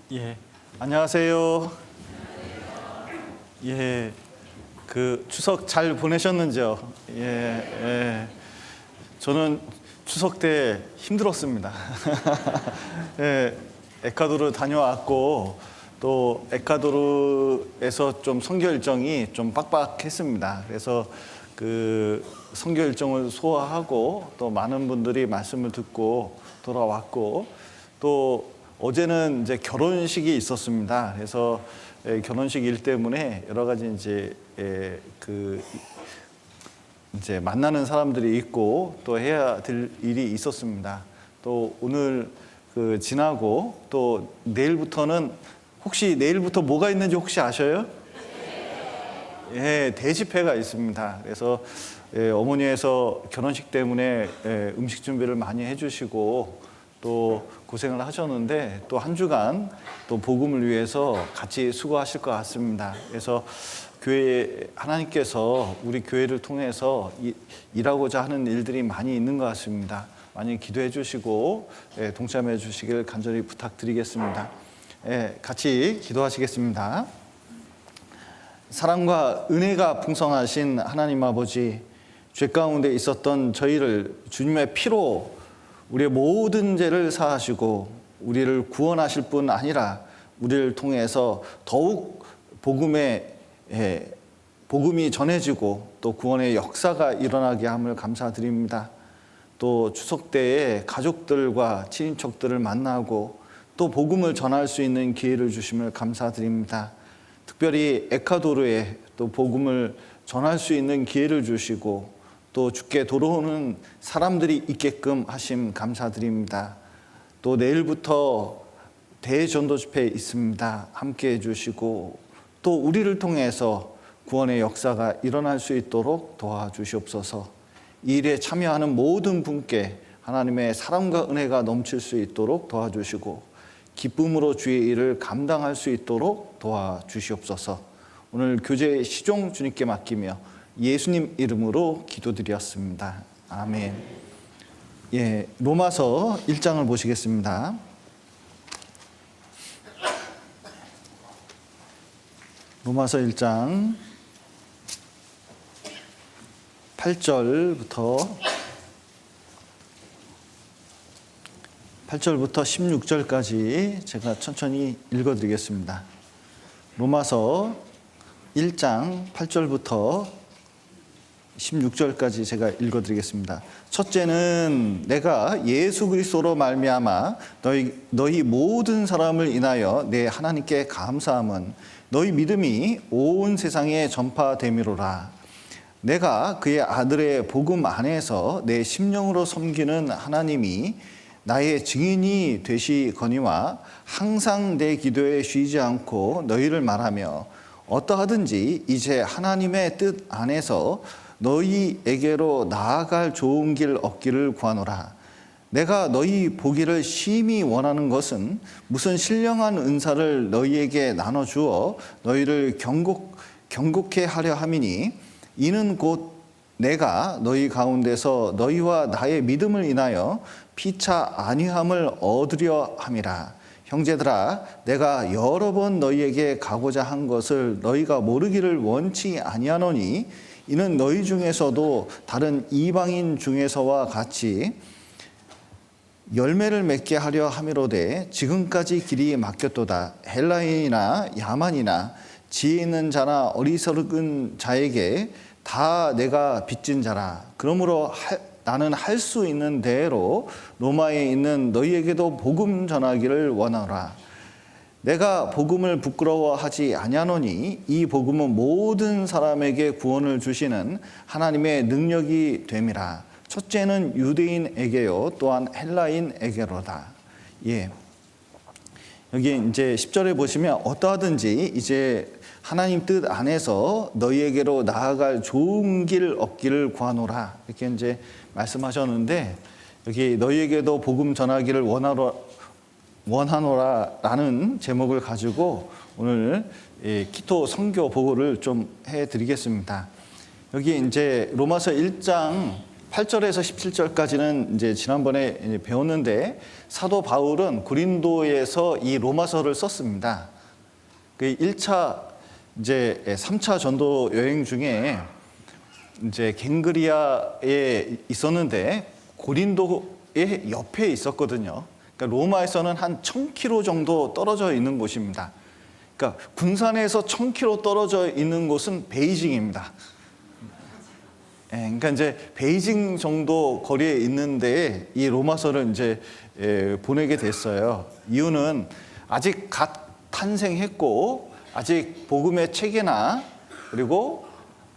예, 안녕하세요. 예, 추석 잘 보내셨는지요? 저는 추석 때 힘들었습니다. 예, 에콰도르 다녀왔고 또 에콰도르에서 좀 선교 일정이 좀 빡빡했습니다. 그래서 선교 일정을 소화하고 또 많은 분들이 말씀을 듣고 돌아왔고 또 어제는 이제 결혼식이 있었습니다. 그래서 결혼식 일 때문에 여러 가지 이제 만나는 사람들이 있고 또 해야 될 일이 있었습니다. 또 오늘 지나고 또 내일부터는 혹시 내일부터 뭐가 있는지 혹시 아셔요? 예, 대집회가 있습니다. 그래서 어머니에서 결혼식 때문에 음식 준비를 많이 해주시고 또 고생을 하셨는데 또 한 주간 또 복음을 위해서 같이 수고하실 것 같습니다. 그래서 하나님께서 우리 교회를 통해서 일하고자 하는 일들이 많이 있는 것 같습니다. 많이 기도해 주시고 동참해 주시길 간절히 부탁드리겠습니다. 같이 기도하시겠습니다. 사랑과 은혜가 풍성하신 하나님 아버지, 죄 가운데 있었던 저희를 주님의 피로 우리의 모든 죄를 사하시고 우리를 구원하실 뿐 아니라 우리를 통해서 더욱 복음이 전해지고 또 구원의 역사가 일어나게 함을 감사드립니다. 또 추석 때에 가족들과 친인척들을 만나고 또 복음을 전할 수 있는 기회를 주심을 감사드립니다. 특별히 에콰도르에 또 복음을 전할 수 있는 기회를 주시고 또 주께 돌아오는 사람들이 있게끔 하심 감사드립니다. 또 내일부터 대전도 집회 있습니다. 함께 해주시고 또 우리를 통해서 구원의 역사가 일어날 수 있도록 도와주시옵소서. 이 일에 참여하는 모든 분께 하나님의 사랑과 은혜가 넘칠 수 있도록 도와주시고 기쁨으로 주의 일을 감당할 수 있도록 도와주시옵소서. 오늘 교제 시종 주님께 맡기며 예수님 이름으로 기도드렸습니다. 아멘. 예, 로마서 1장을 보시겠습니다. 로마서 1장 8절부터 16절까지 제가 천천히 읽어드리겠습니다. 로마서 1장 8절부터 16절까지 제가 읽어드리겠습니다. 첫째는 내가 예수 그리스도로 말미암아 너희 모든 사람을 인하여 내 하나님께 감사함은 너희 믿음이 온 세상에 전파됨이로라. 내가 그의 아들의 복음 안에서 내 심령으로 섬기는 하나님이 나의 증인이 되시거니와 항상 내 기도에 쉬지 않고 너희를 말하며 어떠하든지 이제 하나님의 뜻 안에서 너희에게로 나아갈 좋은 길 얻기를 구하노라. 내가 너희 보기를 심히 원하는 것은 무슨 신령한 은사를 너희에게 나눠주어 너희를 경고케 하려 함이니 이는 곧 내가 너희 가운데서 너희와 나의 믿음을 인하여 피차 안위함을 얻으려 함이라. 형제들아, 내가 여러 번 너희에게 가고자 한 것을 너희가 모르기를 원치 아니하노니 이는 너희 중에서도 다른 이방인 중에서와 같이 열매를 맺게 하려 함이로되 지금까지 길이 막혔도다. 헬라인이나 야만이나 지혜 있는 자나 어리석은 자에게 다 내가 빚진 자라. 그러므로 나는 할 수 있는 대로 로마에 있는 너희에게도 복음 전하기를 원하노라. 내가 복음을 부끄러워하지 아니하노니 이 복음은 모든 사람에게 구원을 주시는 하나님의 능력이 됨이라. 첫째는 유대인에게요 또한 헬라인에게로다. 예. 여기 이제 10절에 보시면 어떠하든지 이제 하나님 뜻 안에서 너희에게로 나아갈 좋은 길 얻기를 구하노라. 이렇게 이제 말씀하셨는데 여기 너희에게도 복음 전하기를 원하노라라는 제목을 가지고 오늘 키토 선교 보고를 좀 해드리겠습니다. 여기 이제 로마서 1장 8절에서 17절까지는 이제 지난번에 이제 배웠는데 사도 바울은 고린도에서 이 로마서를 썼습니다. 그 1차 이제 3차 전도 여행 중에 이제 갱그리아에 있었는데 고린도의 옆에 있었거든요. 그러니까 로마에서는 한 1000km 정도 떨어져 있는 곳입니다. 그러니까 군산에서 1000km 떨어져 있는 곳은 베이징입니다. 그러니까 이제 베이징 정도 거리에 있는데 이 로마서를 이제 보내게 됐어요. 이유는 아직 갓 탄생했고 아직 복음의 체계나 그리고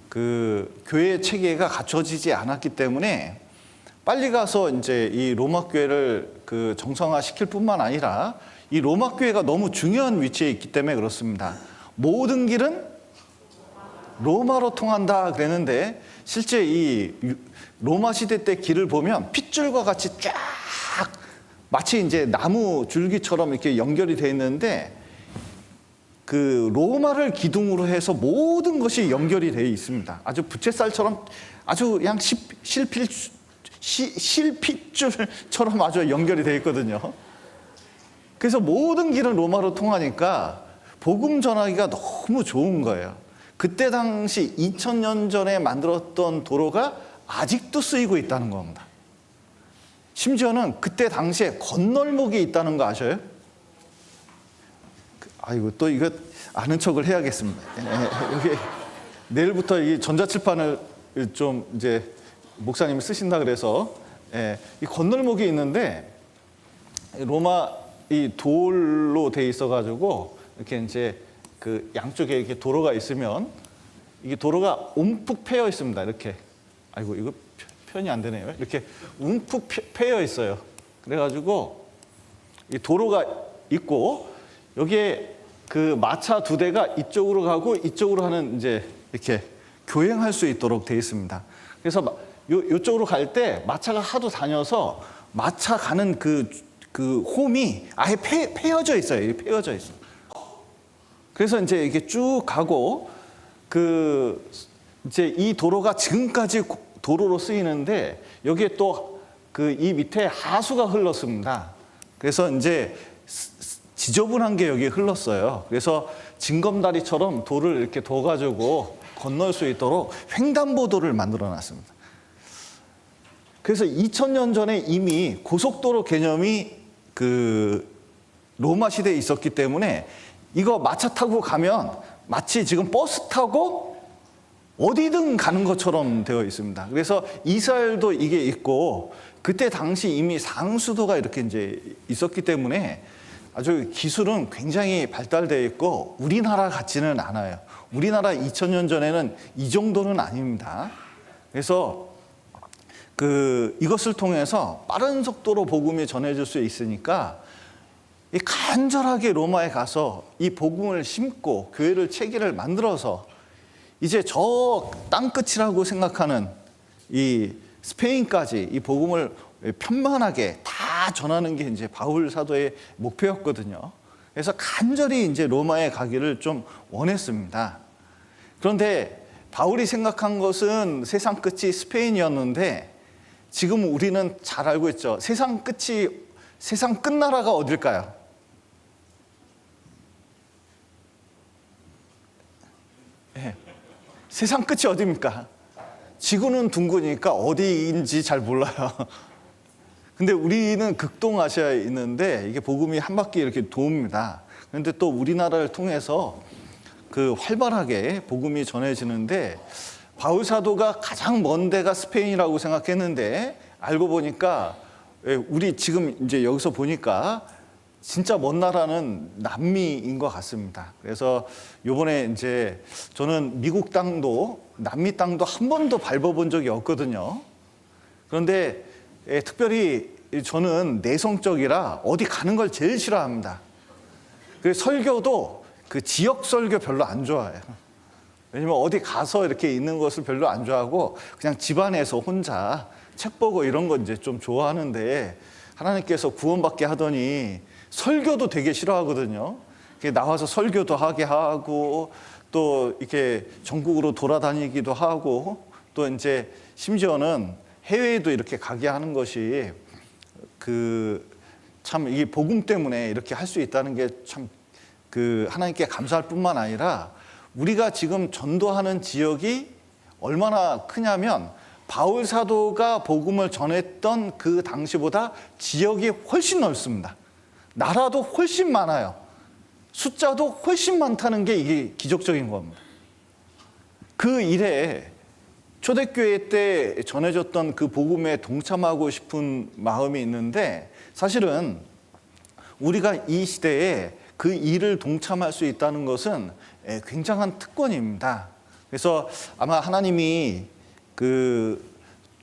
그 교회의 체계가 갖춰지지 않았기 때문에 빨리 가서 이제 이 로마 교회를 그 정상화 시킬 뿐만 아니라 이 로마 교회가 너무 중요한 위치에 있기 때문에 그렇습니다. 모든 길은 로마로 통한다 그랬는데 실제 이 로마 시대 때 길을 보면 핏줄과 같이 쫙 마치 이제 나무 줄기처럼 이렇게 연결이 되어 있는데 그 로마를 기둥으로 해서 모든 것이 연결이 되어 있습니다. 아주 부채살처럼 아주 그냥 실핏줄처럼 아주 연결이 되어 있거든요. 그래서 모든 길은 로마로 통하니까 복음 전하기가 너무 좋은 거예요. 그때 당시 2000년 전에 만들었던 도로가 아직도 쓰이고 있다는 겁니다. 심지어는 그때 당시에 건널목이 있다는 거 아셔요? 아이고 또 이거 아는 척을 해야겠습니다. 여기 내일부터 이 전자칠판을 좀 이제 목사님이 쓰신다 그래서 이 건널목이 있는데 로마 이 돌로 돼 있어가지고 이렇게 이제 그 양쪽에 이렇게 도로가 있으면 이게 도로가 움푹 패여 있습니다. 이렇게 아이고 이거 표현이 안 되네요. 이렇게 움푹 패여 있어요. 그래가지고 이 도로가 있고 여기에 그 마차 2대가 이쪽으로 가고 이쪽으로 하는 이제 이렇게 교행할 수 있도록 돼 있습니다. 그래서 요쪽으로 갈 때 마차가 하도 다녀서 마차 가는 그 홈이 아예 패여져 있어요. 패여져 있어요. 그래서 이제 이렇게 쭉 가고 그 이제 이 도로가 지금까지 도로로 쓰이는데 여기에 또 그 이 밑에 하수가 흘렀습니다. 그래서 이제 지저분한 게 여기에 흘렀어요. 그래서 징검다리처럼 돌을 이렇게 둬가지고 건널 수 있도록 횡단보도를 만들어 놨습니다. 그래서 2000년 전에 이미 고속도로 개념이 그 로마 시대에 있었기 때문에 이거 마차 타고 가면 마치 지금 버스 타고 어디든 가는 것처럼 되어 있습니다. 그래서 이스라엘도 이게 있고 그때 당시 이미 상수도가 이렇게 이제 있었기 때문에 아주 기술은 굉장히 발달되어 있고 우리나라 같지는 않아요. 우리나라 2000년 전에는 이 정도는 아닙니다. 그래서 이것을 통해서 빠른 속도로 복음이 전해질 수 있으니까 간절하게 로마에 가서 이 복음을 심고 교회를 체계를 만들어서 이제 저 땅끝이라고 생각하는 이 스페인까지 이 복음을 편만하게 다 전하는 게 이제 바울 사도의 목표였거든요. 그래서 간절히 이제 로마에 가기를 좀 원했습니다. 그런데 바울이 생각한 것은 세상 끝이 스페인이었는데 지금 우리는 잘 알고 있죠. 세상 끝나라가 어딜까요? 네. 세상 끝이 어디입니까? 지구는 둥그니까 어디인지 잘 몰라요. 근데 우리는 극동아시아에 있는데 이게 복음이 한 바퀴 이렇게 돕니다. 그런데 또 우리나라를 통해서 그 활발하게 복음이 전해지는데 바울 사도가 가장 먼 데가 스페인이라고 생각했는데 알고 보니까 우리 지금 이제 여기서 보니까 진짜 먼 나라는 남미인 것 같습니다. 그래서 요번에 이제 저는 미국 땅도 남미 땅도 한 번도 밟아본 적이 없거든요. 그런데 특별히 저는 내성적이라 어디 가는 걸 제일 싫어합니다. 그래서 설교도 그 지역 설교 별로 안 좋아해요. 왜냐면 어디 가서 이렇게 있는 것을 별로 안 좋아하고 그냥 집안에서 혼자 책 보고 이런 거 이제 좀 좋아하는데 하나님께서 구원받게 하더니 설교도 되게 싫어하거든요. 나와서 설교도 하게 하고 또 이렇게 전국으로 돌아다니기도 하고 또 이제 심지어는 해외에도 이렇게 가게 하는 것이 참 이 복음 때문에 이렇게 할 수 있다는 게 참 하나님께 감사할 뿐만 아니라 우리가 지금 전도하는 지역이 얼마나 크냐면 바울 사도가 복음을 전했던 그 당시보다 지역이 훨씬 넓습니다. 나라도 훨씬 많아요. 숫자도 훨씬 많다는 게 이게 기적적인 겁니다. 그 일에 초대교회 때 전해졌던 그 복음에 동참하고 싶은 마음이 있는데 사실은 우리가 이 시대에 그 일을 동참할 수 있다는 것은 굉장한 특권입니다. 그래서 아마 하나님이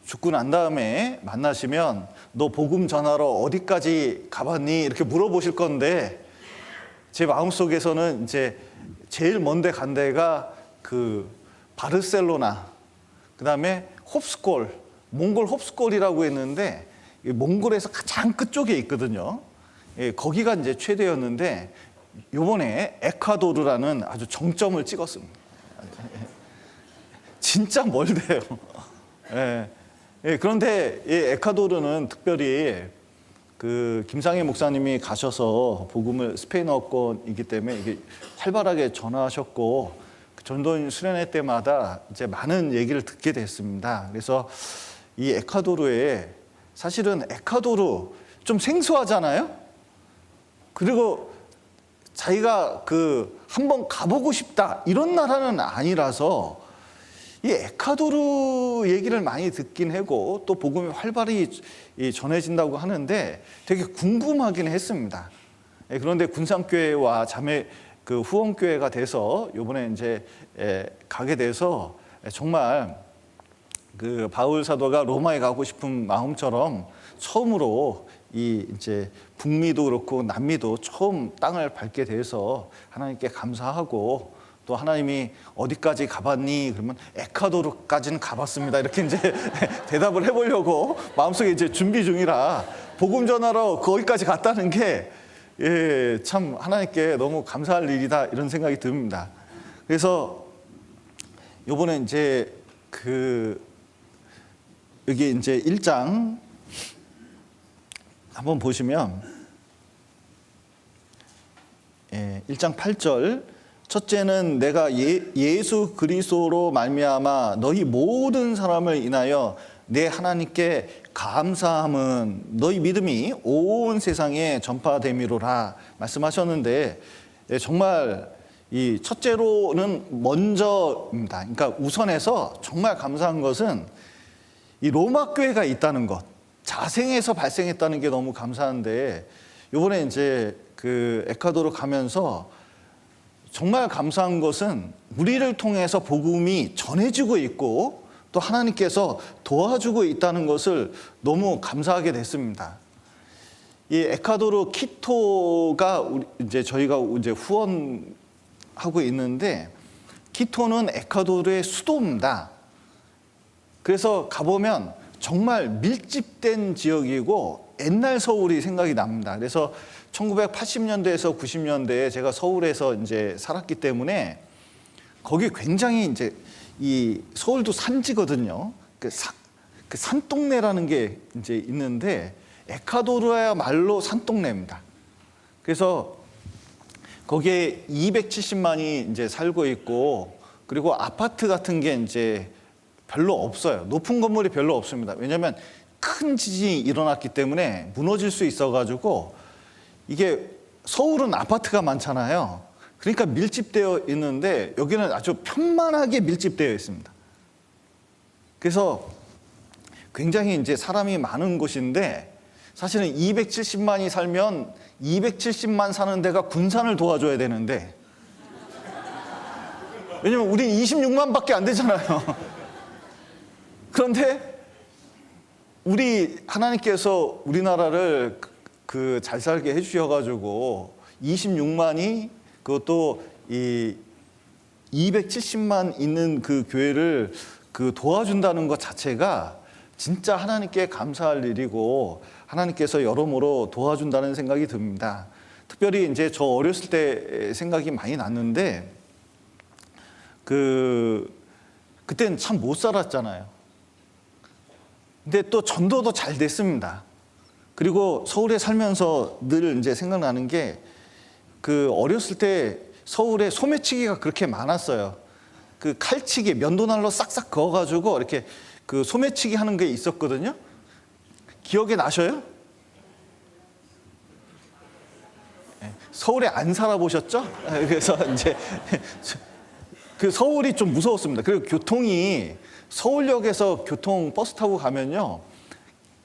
죽고 난 다음에 만나시면 너 복음 전하러 어디까지 가봤니? 이렇게 물어보실 건데 제 마음속에서는 이제 제일 먼데 간 데가 바르셀로나, 그다음에 홉스골, 몽골 홉스골이라고 했는데 몽골에서 가장 끝쪽에 있거든요. 거기가 이제 최대였는데 이번에 에콰도르라는 아주 정점을 찍었습니다. 진짜 멀대요. 그런데 이 에콰도르는 특별히 김상희 목사님이 가셔서 복음을 스페인어권이기 때문에 이게 활발하게 전하셨고 전도인 수련회 때마다 이제 많은 얘기를 듣게 됐습니다. 그래서 이 에콰도르에 사실은 에콰도르 좀 생소하잖아요. 그리고 자기가 한번 가보고 싶다 이런 나라는 아니라서 이 에콰도르 얘기를 많이 듣긴 하고 또 복음이 활발히 전해진다고 하는데 되게 궁금하긴 했습니다. 그런데 군산교회와 자매 후원교회가 돼서 이번에 이제 가게 돼서 정말 바울 사도가 로마에 가고 싶은 마음처럼 처음으로 이제 북미도 그렇고 남미도 처음 땅을 밟게 돼서 하나님께 감사하고 또 하나님이 어디까지 가봤니? 그러면 에콰도르까지는 가봤습니다. 이렇게 이제 대답을 해보려고 마음속에 이제 준비 중이라 복음 전하러 거기까지 갔다는 게 참 하나님께 너무 감사할 일이다 이런 생각이 듭니다. 그래서 이번에 이제 여기 이제 1장 한번 보시면 1장 8절 첫째는 내가 예수 그리스도로 말미암아 너희 모든 사람을 인하여 내 하나님께 감사함은 너희 믿음이 온 세상에 전파됨이로라 말씀하셨는데 정말 이 첫째로는 먼저입니다. 그러니까 우선해서 정말 감사한 것은 이 로마 교회가 있다는 것, 자생에서 발생했다는 게 너무 감사한데 이번에 이제 에콰도르 가면서 정말 감사한 것은 우리를 통해서 복음이 전해지고 있고 또 하나님께서 도와주고 있다는 것을 너무 감사하게 됐습니다. 이 에콰도르 키토가 이제 저희가 이제 후원하고 있는데 키토는 에콰도르의 수도입니다. 그래서 가보면 정말 밀집된 지역이고 옛날 서울이 생각이 납니다. 그래서 1980년대에서 90년대에 제가 서울에서 이제 살았기 때문에 거기 굉장히 이제 이 서울도 산지거든요. 그 산동네라는 게 이제 있는데 에콰도르야말로 산동네입니다. 그래서 거기에 270만이 이제 살고 있고 그리고 아파트 같은 게 이제 별로 없어요. 높은 건물이 별로 없습니다. 왜냐하면 큰 지진이 일어났기 때문에 무너질 수 있어가지고 이게 서울은 아파트가 많잖아요. 그러니까 밀집되어 있는데 여기는 아주 편만하게 밀집되어 있습니다. 그래서 굉장히 이제 사람이 많은 곳인데 사실은 270만이 살면 270만 사는 데가 군산을 도와줘야 되는데 왜냐면 우린 26만밖에 안 되잖아요. 그런데 우리 하나님께서 우리나라를 잘 살게 해주셔가지고 26만이 그것도 이 270만 있는 그 교회를 도와준다는 것 자체가 진짜 하나님께 감사할 일이고 하나님께서 여러모로 도와준다는 생각이 듭니다. 특별히 이제 저 어렸을 때 생각이 많이 났는데 그때는 참 못 살았잖아요. 근데 또 전도도 잘 됐습니다. 그리고 서울에 살면서 늘 이제 생각나는 게 그 어렸을 때 서울에 소매치기가 그렇게 많았어요. 그 칼치기, 면도날로 싹싹 그어가지고 이렇게 그 소매치기 하는 게 있었거든요. 기억에 나셔요? 서울에 안 살아보셨죠? 그래서 이제 그 서울이 좀 무서웠습니다. 그리고 교통이 서울역에서 교통 버스 타고 가면요,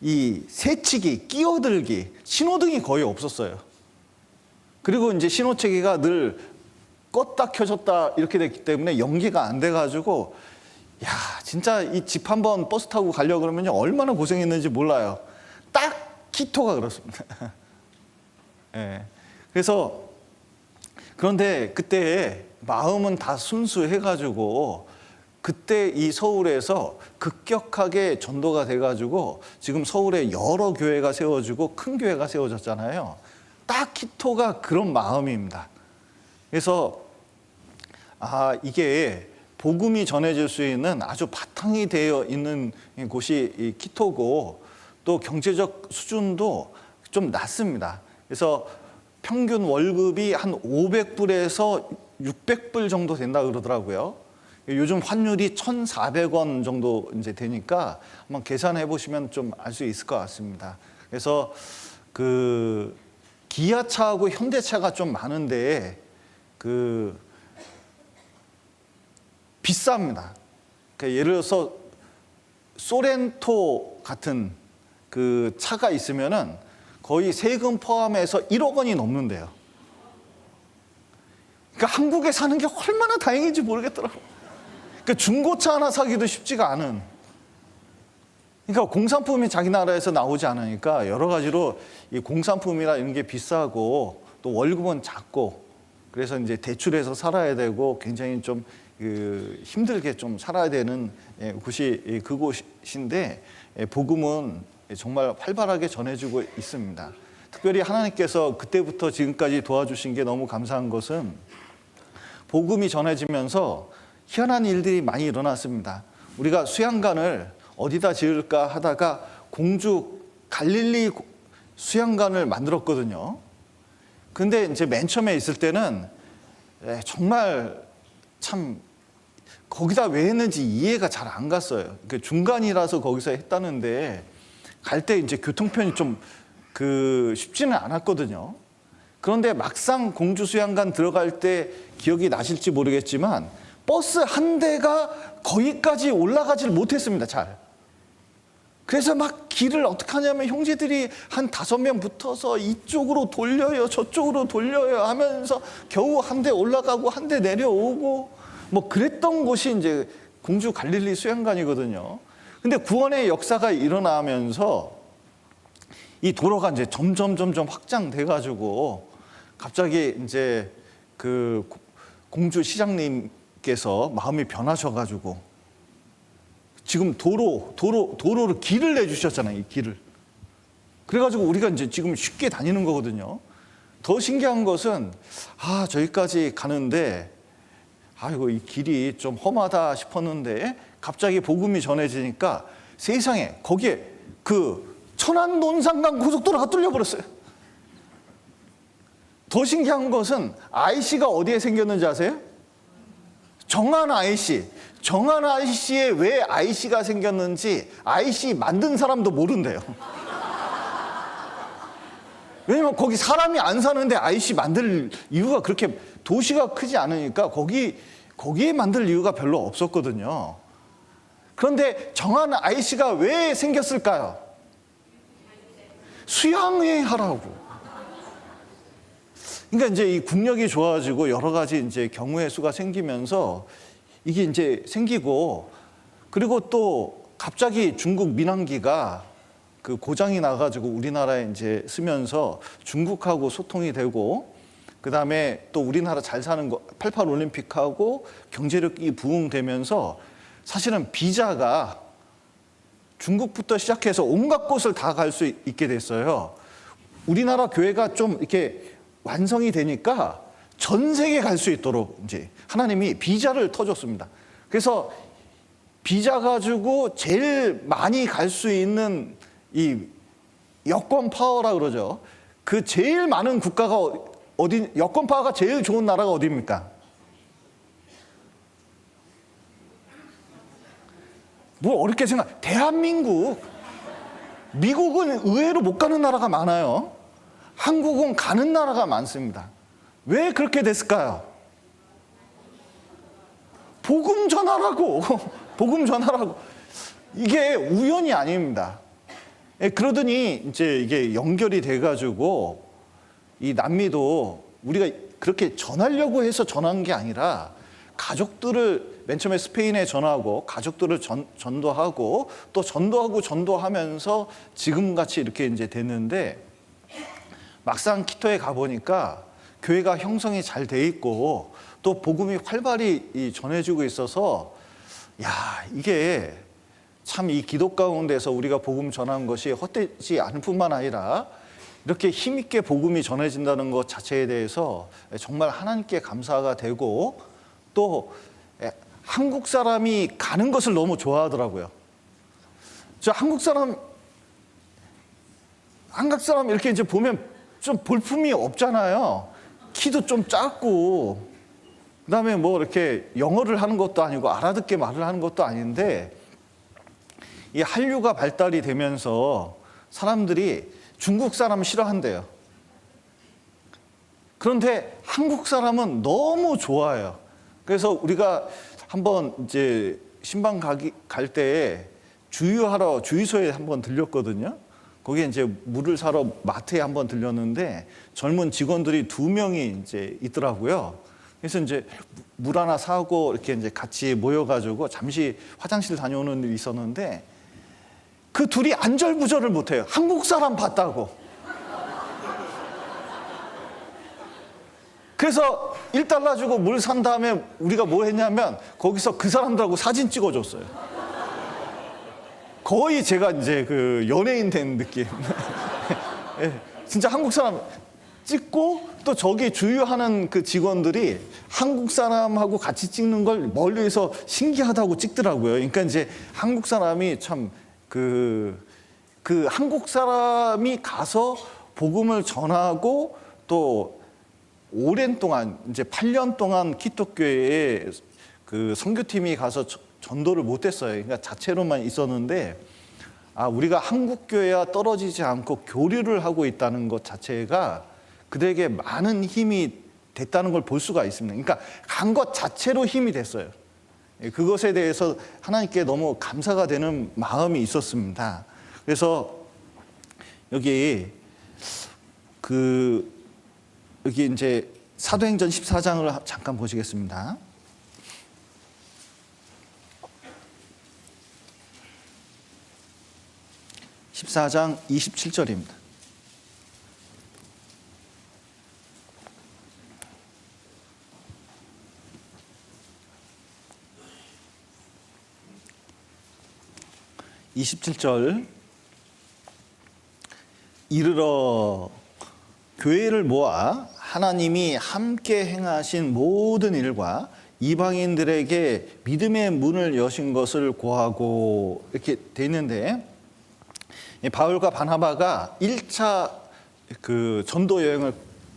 이 새치기, 끼어들기, 신호등이 거의 없었어요. 그리고 이제 신호체계가 늘 껐다 켜졌다 이렇게 됐기 때문에 연기가 안 돼가지고, 야, 진짜 이 집 한번 버스 타고 가려고 그러면요, 얼마나 고생했는지 몰라요. 딱 키토가 그렇습니다. 예. 그래서 그런데 그때 마음은 다 순수해가지고 그때 이 서울에서 급격하게 전도가 돼가지고 지금 서울에 여러 교회가 세워지고 큰 교회가 세워졌잖아요. 딱 키토가 그런 마음입니다. 그래서 이게 복음이 전해질 수 있는 아주 바탕이 되어 있는 곳이 이 키토고, 또 경제적 수준도 좀 낮습니다. 그래서 평균 월급이 한 500불에서 600불 정도 된다 그러더라고요. 요즘 환율이 1,400원 정도 이제 되니까 한번 계산해 보시면 좀 알 수 있을 것 같습니다. 그래서 그 기아차하고 현대차가 좀 많은데 그 비쌉니다. 그러니까 예를 들어서 소렌토 같은 그 차가 있으면은 거의 세금 포함해서 1억 원이 넘는데요. 그러니까 한국에 사는 게 얼마나 다행인지 모르겠더라고요. 그러니까 중고차 하나 사기도 쉽지가 않은. 그러니까 공산품이 자기 나라에서 나오지 않으니까 여러 가지로 이 공산품이나 이런 게 비싸고 또 월급은 작고, 그래서 이제 대출해서 살아야 되고 굉장히 좀 힘들게 좀 살아야 되는 곳이 그곳인데, 복음은 정말 활발하게 전해지고 있습니다. 특별히 하나님께서 그때부터 지금까지 도와주신 게 너무 감사한 것은 복음이 전해지면서 희한한 일들이 많이 일어났습니다. 우리가 수양관을 어디다 지을까 하다가 공주 갈릴리 수양관을 만들었거든요. 근데 이제 맨 처음에 있을 때는 정말 참 거기다 왜 했는지 이해가 잘 안 갔어요. 중간이라서 거기서 했다는데 갈 때 이제 교통편이 좀 쉽지는 않았거든요. 그런데 막상 공주 수양관 들어갈 때 기억이 나실지 모르겠지만 버스 한 대가 거기까지 올라가질 못했습니다, 잘. 그래서 막 길을 어떻게 하냐면 형제들이 한 5명 붙어서 이쪽으로 돌려요, 저쪽으로 돌려요 하면서 겨우 한 대 올라가고 한 대 내려오고 뭐 그랬던 곳이 이제 공주 갈릴리 수양관이거든요. 근데 구원의 역사가 일어나면서 이 도로가 이제 점점 확장돼 가지고 갑자기 이제 그 공주 시장님께서 마음이 변하셔가지고 지금 도로를 길을 내주셨잖아요, 이 길을. 그래가지고 우리가 이제 지금 쉽게 다니는 거거든요. 더 신기한 것은 저기까지 가는데 이거 이 길이 좀 험하다 싶었는데 갑자기 복음이 전해지니까 세상에 거기에 그 천안논산강 고속도로가 뚫려버렸어요. 더 신기한 것은 IC가 어디에 생겼는지 아세요? 정안 IC. 정안 IC에 왜 IC가 생겼는지 IC 만든 사람도 모른대요. 왜냐면 거기 사람이 안 사는데 IC 만들 이유가, 그렇게 도시가 크지 않으니까 거기에 만들 이유가 별로 없었거든요. 그런데 정안 IC가 왜 생겼을까요? 수양회 하라고. 그러니까 이제 이 국력이 좋아지고 여러 가지 이제 경우의 수가 생기면서 이게 이제 생기고, 그리고 또 갑자기 중국 민항기가 그 고장이 나가지고 우리나라에 이제 쓰면서 중국하고 소통이 되고, 그 다음에 또 우리나라 잘 사는 거 88 올림픽하고 경제력이 부흥되면서 사실은 비자가 중국부터 시작해서 온갖 곳을 다 갈 수 있게 됐어요. 우리나라 교회가 좀 이렇게 완성이 되니까 전 세계 갈 수 있도록 이제 하나님이 비자를 터줬습니다. 그래서 비자 가지고 제일 많이 갈 수 있는 이 여권 파워라 그러죠. 그 제일 많은 국가가 어디, 여권 파워가 제일 좋은 나라가 어디입니까? 뭐 어렵게 생각, 대한민국. 미국은 의외로 못 가는 나라가 많아요. 한국은 가는 나라가 많습니다. 왜 그렇게 됐을까요? 복음 전하라고. 복음 전하라고. 이게 우연이 아닙니다. 그러더니 이제 이게 연결이 돼가지고 이 남미도 우리가 그렇게 전하려고 해서 전한 게 아니라 가족들을 맨 처음에 스페인에 전하고 가족들을 전도하고 또 전도하면서 지금같이 이렇게 이제 됐는데, 막상 키토에 가보니까 교회가 형성이 잘 돼 있고 또 복음이 활발히 전해지고 있어서, 야, 이게 참 이 기도 가운데서 우리가 복음 전하는 것이 헛되지 않을 뿐만 아니라 이렇게 힘있게 복음이 전해진다는 것 자체에 대해서 정말 하나님께 감사가 되고, 또 한국 사람이 가는 것을 너무 좋아하더라고요. 저 한국 사람 이렇게 이제 보면 좀 볼품이 없잖아요. 키도 좀 작고, 그다음에 뭐 이렇게 영어를 하는 것도 아니고 알아듣게 말을 하는 것도 아닌데, 이 한류가 발달이 되면서 사람들이 중국 사람 싫어한대요. 그런데 한국 사람은 너무 좋아해요. 그래서 우리가 한번 이제 신방 갈 때 주유소에 한번 들렸거든요. 거기에 이제 물을 사러 마트에 한번 들렸는데 젊은 직원들이 2명이 이제 있더라고요. 그래서 이제 물 하나 사고 이렇게 이제 같이 모여가지고 잠시 화장실 다녀오는 일이 있었는데, 그 둘이 안절부절을 못해요. 한국 사람 봤다고. 그래서 1달러 주고 물 산 다음에 우리가 뭐 했냐면 거기서 그 사람들하고 사진 찍어줬어요. 거의 제가 이제 그 연예인 된 느낌. 네, 진짜 한국 사람 찍고, 또 저기 주유하는 그 직원들이 한국 사람하고 같이 찍는 걸 멀리서 신기하다고 찍더라고요. 그러니까 이제 한국 사람이 참 그 한국 사람이 가서 복음을 전하고, 또 오랜 동안 이제 8년 동안 키토교회에 그 선교팀이 가서 전도를 못했어요. 그러니까 자체로만 있었는데, 아, 우리가 한국 교회와 떨어지지 않고 교류를 하고 있다는 것 자체가 그들에게 많은 힘이 됐다는 걸 볼 수가 있습니다. 그러니까 간 것 자체로 힘이 됐어요. 그것에 대해서 하나님께 너무 감사가 되는 마음이 있었습니다. 그래서 여기 이제 사도행전 14장을 잠깐 보시겠습니다. 14장 27절입니다. 이르러 교회를 모아 하나님이 함께 행하신 모든 일과 이방인들에게 믿음의 문을 여신 것을 고하고, 이렇게 돼 있는데, 바울과 바나바가 1차 그 전도 여행을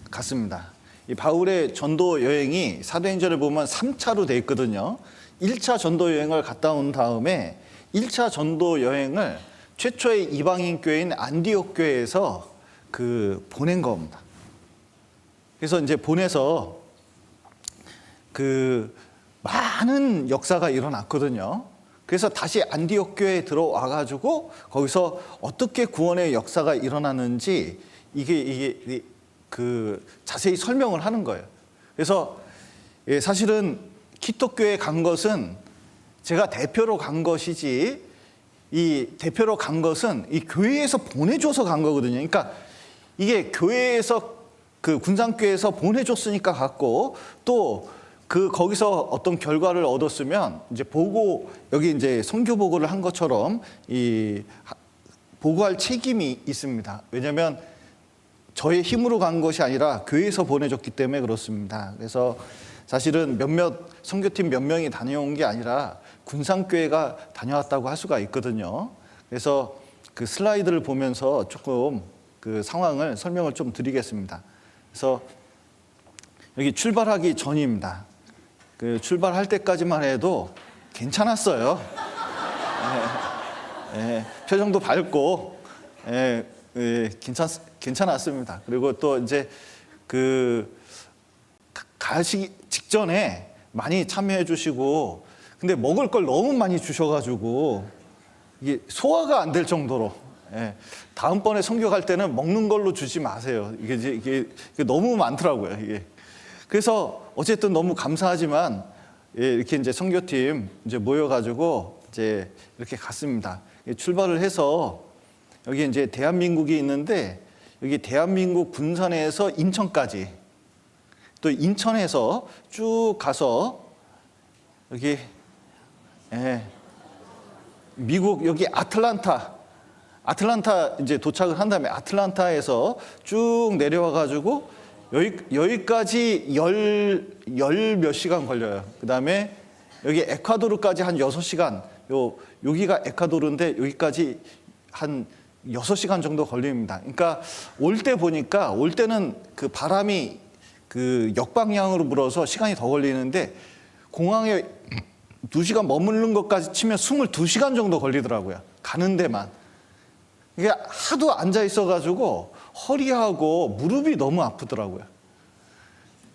갔습니다. 이 바울의 전도 여행이 사도행전을 보면 3차로 돼 있거든요. 1차 전도 여행을 갔다 온 다음에 1차 전도 여행을 최초의 이방인 교회인 안디옥 교회에서 보낸 겁니다. 그래서 이제 보내서 많은 역사가 일어났거든요. 그래서 다시 안디옥 교회에 들어와 가지고 거기서 어떻게 구원의 역사가 일어났는지 이게 자세히 설명을 하는 거예요. 그래서 사실은 키토교회에 간 것은 제가 대표로 간 것이지, 이 대표로 간 것은 이 교회에서 보내줘서 간 거거든요. 그러니까 이게 교회에서 군산교회에서 보내줬으니까 갔고, 또 거기서 어떤 결과를 얻었으면 이제 여기 이제 선교 보고를 한 것처럼 보고할 책임이 있습니다. 왜냐하면 저의 힘으로 간 것이 아니라 교회에서 보내줬기 때문에 그렇습니다. 그래서 사실은 몇몇 선교팀 몇 명이 다녀온 게 아니라 군산교회가 다녀왔다고 할 수가 있거든요. 그래서 그 슬라이드를 보면서 조금 그 상황을 설명을 좀 드리겠습니다. 그래서 여기 출발하기 전입니다. 그 출발할 때까지만 해도 괜찮았어요. 표정도 밝고 괜찮았습니다. 그리고 또 이제 그 가시기 직전에 많이 참여해 주시고, 근데 먹을 걸 너무 많이 주셔가지고 이게 소화가 안 될 정도로, 다음번에 선교 갈 때는 먹는 걸로 주지 마세요. 이게 너무 많더라고요. 이게. 그래서 어쨌든 너무 감사하지만 이렇게 이제 선교팀 이제 모여가지고 이제 이렇게 갔습니다. 출발을 해서 여기 이제 대한민국이 있는데, 여기 대한민국 군산에서 인천까지, 또 인천에서 쭉 가서 여기 미국 여기 아틀란타 이제 도착을 한 다음에 아틀란타에서 쭉 내려와 가지고 여기까지 열 몇 시간 걸려요. 그다음에 여기 에콰도르까지 한 6시간. 여기가 에콰도르인데 여기까지 한 6시간 정도 걸립니다. 그러니까 올 때는 그 바람이 그 역방향으로 불어서 시간이 더 걸리는데, 공항에 2시간 머무는 것까지 치면 22시간 정도 걸리더라고요. 가는 데만. 이게 하도 앉아 있어가지고 허리하고 무릎이 너무 아프더라고요.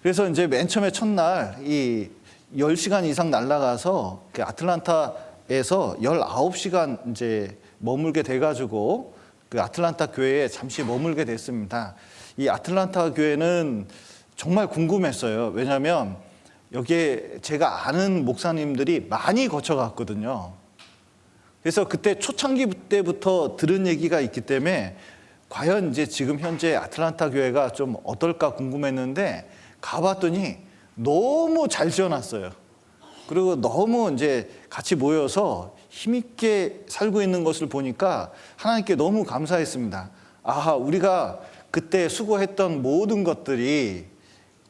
그래서 이제 맨 처음에 첫날 이 10시간 이상 날아가서 그 아틀란타에서 19시간 이제 머물게 돼가지고 그 아틀란타 교회에 잠시 머물게 됐습니다. 이 아틀란타 교회는 정말 궁금했어요. 왜냐하면 여기에 제가 아는 목사님들이 많이 거쳐갔거든요. 그래서 그때 초창기 때부터 들은 얘기가 있기 때문에 과연 이제 지금 현재 아틀란타 교회가 좀 어떨까 궁금했는데, 가봤더니 너무 잘 지어놨어요. 그리고 너무 이제 같이 모여서 힘있게 살고 있는 것을 보니까 하나님께 너무 감사했습니다. 아, 우리가 그때 수고했던 모든 것들이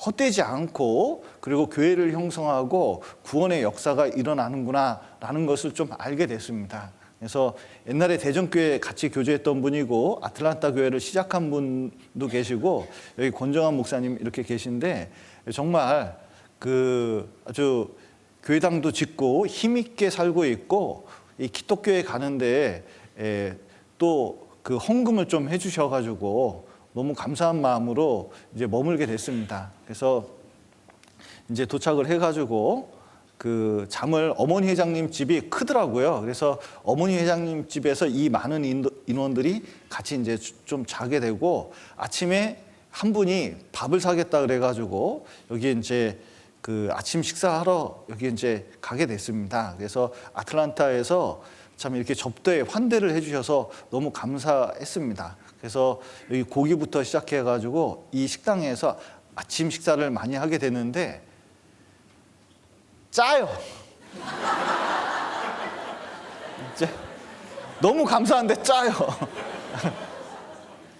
헛되지 않고, 그리고 교회를 형성하고 구원의 역사가 일어나는구나 라는 것을 좀 알게 됐습니다. 그래서 옛날에 대전교회 같이 교제했던 분이고 아틀란타 교회를 시작한 분도 계시고, 여기 권정환 목사님 이렇게 계신데, 정말 그 아주 교회당도 짓고 힘있게 살고 있고, 이 기독교회 가는데 또 그 헌금을 좀 해주셔가지고 너무 감사한 마음으로 이제 머물게 됐습니다. 그래서 이제 도착을 해가지고 그 잠을, 어머니 회장님 집이 크더라고요. 그래서 어머니 회장님 집에서 이 많은 인원들이 같이 이제 좀 자게 되고, 아침에 한 분이 밥을 사겠다 그래가지고 여기 이제 그 아침 식사하러 여기 이제 가게 됐습니다. 그래서 아틀란타에서 참 이렇게 접대에 환대를 해주셔서 너무 감사했습니다. 그래서 여기 고기부터 시작해가지고 이 식당에서 아침 식사를 많이 하게 되는데 짜요. 이제 너무 감사한데 짜요.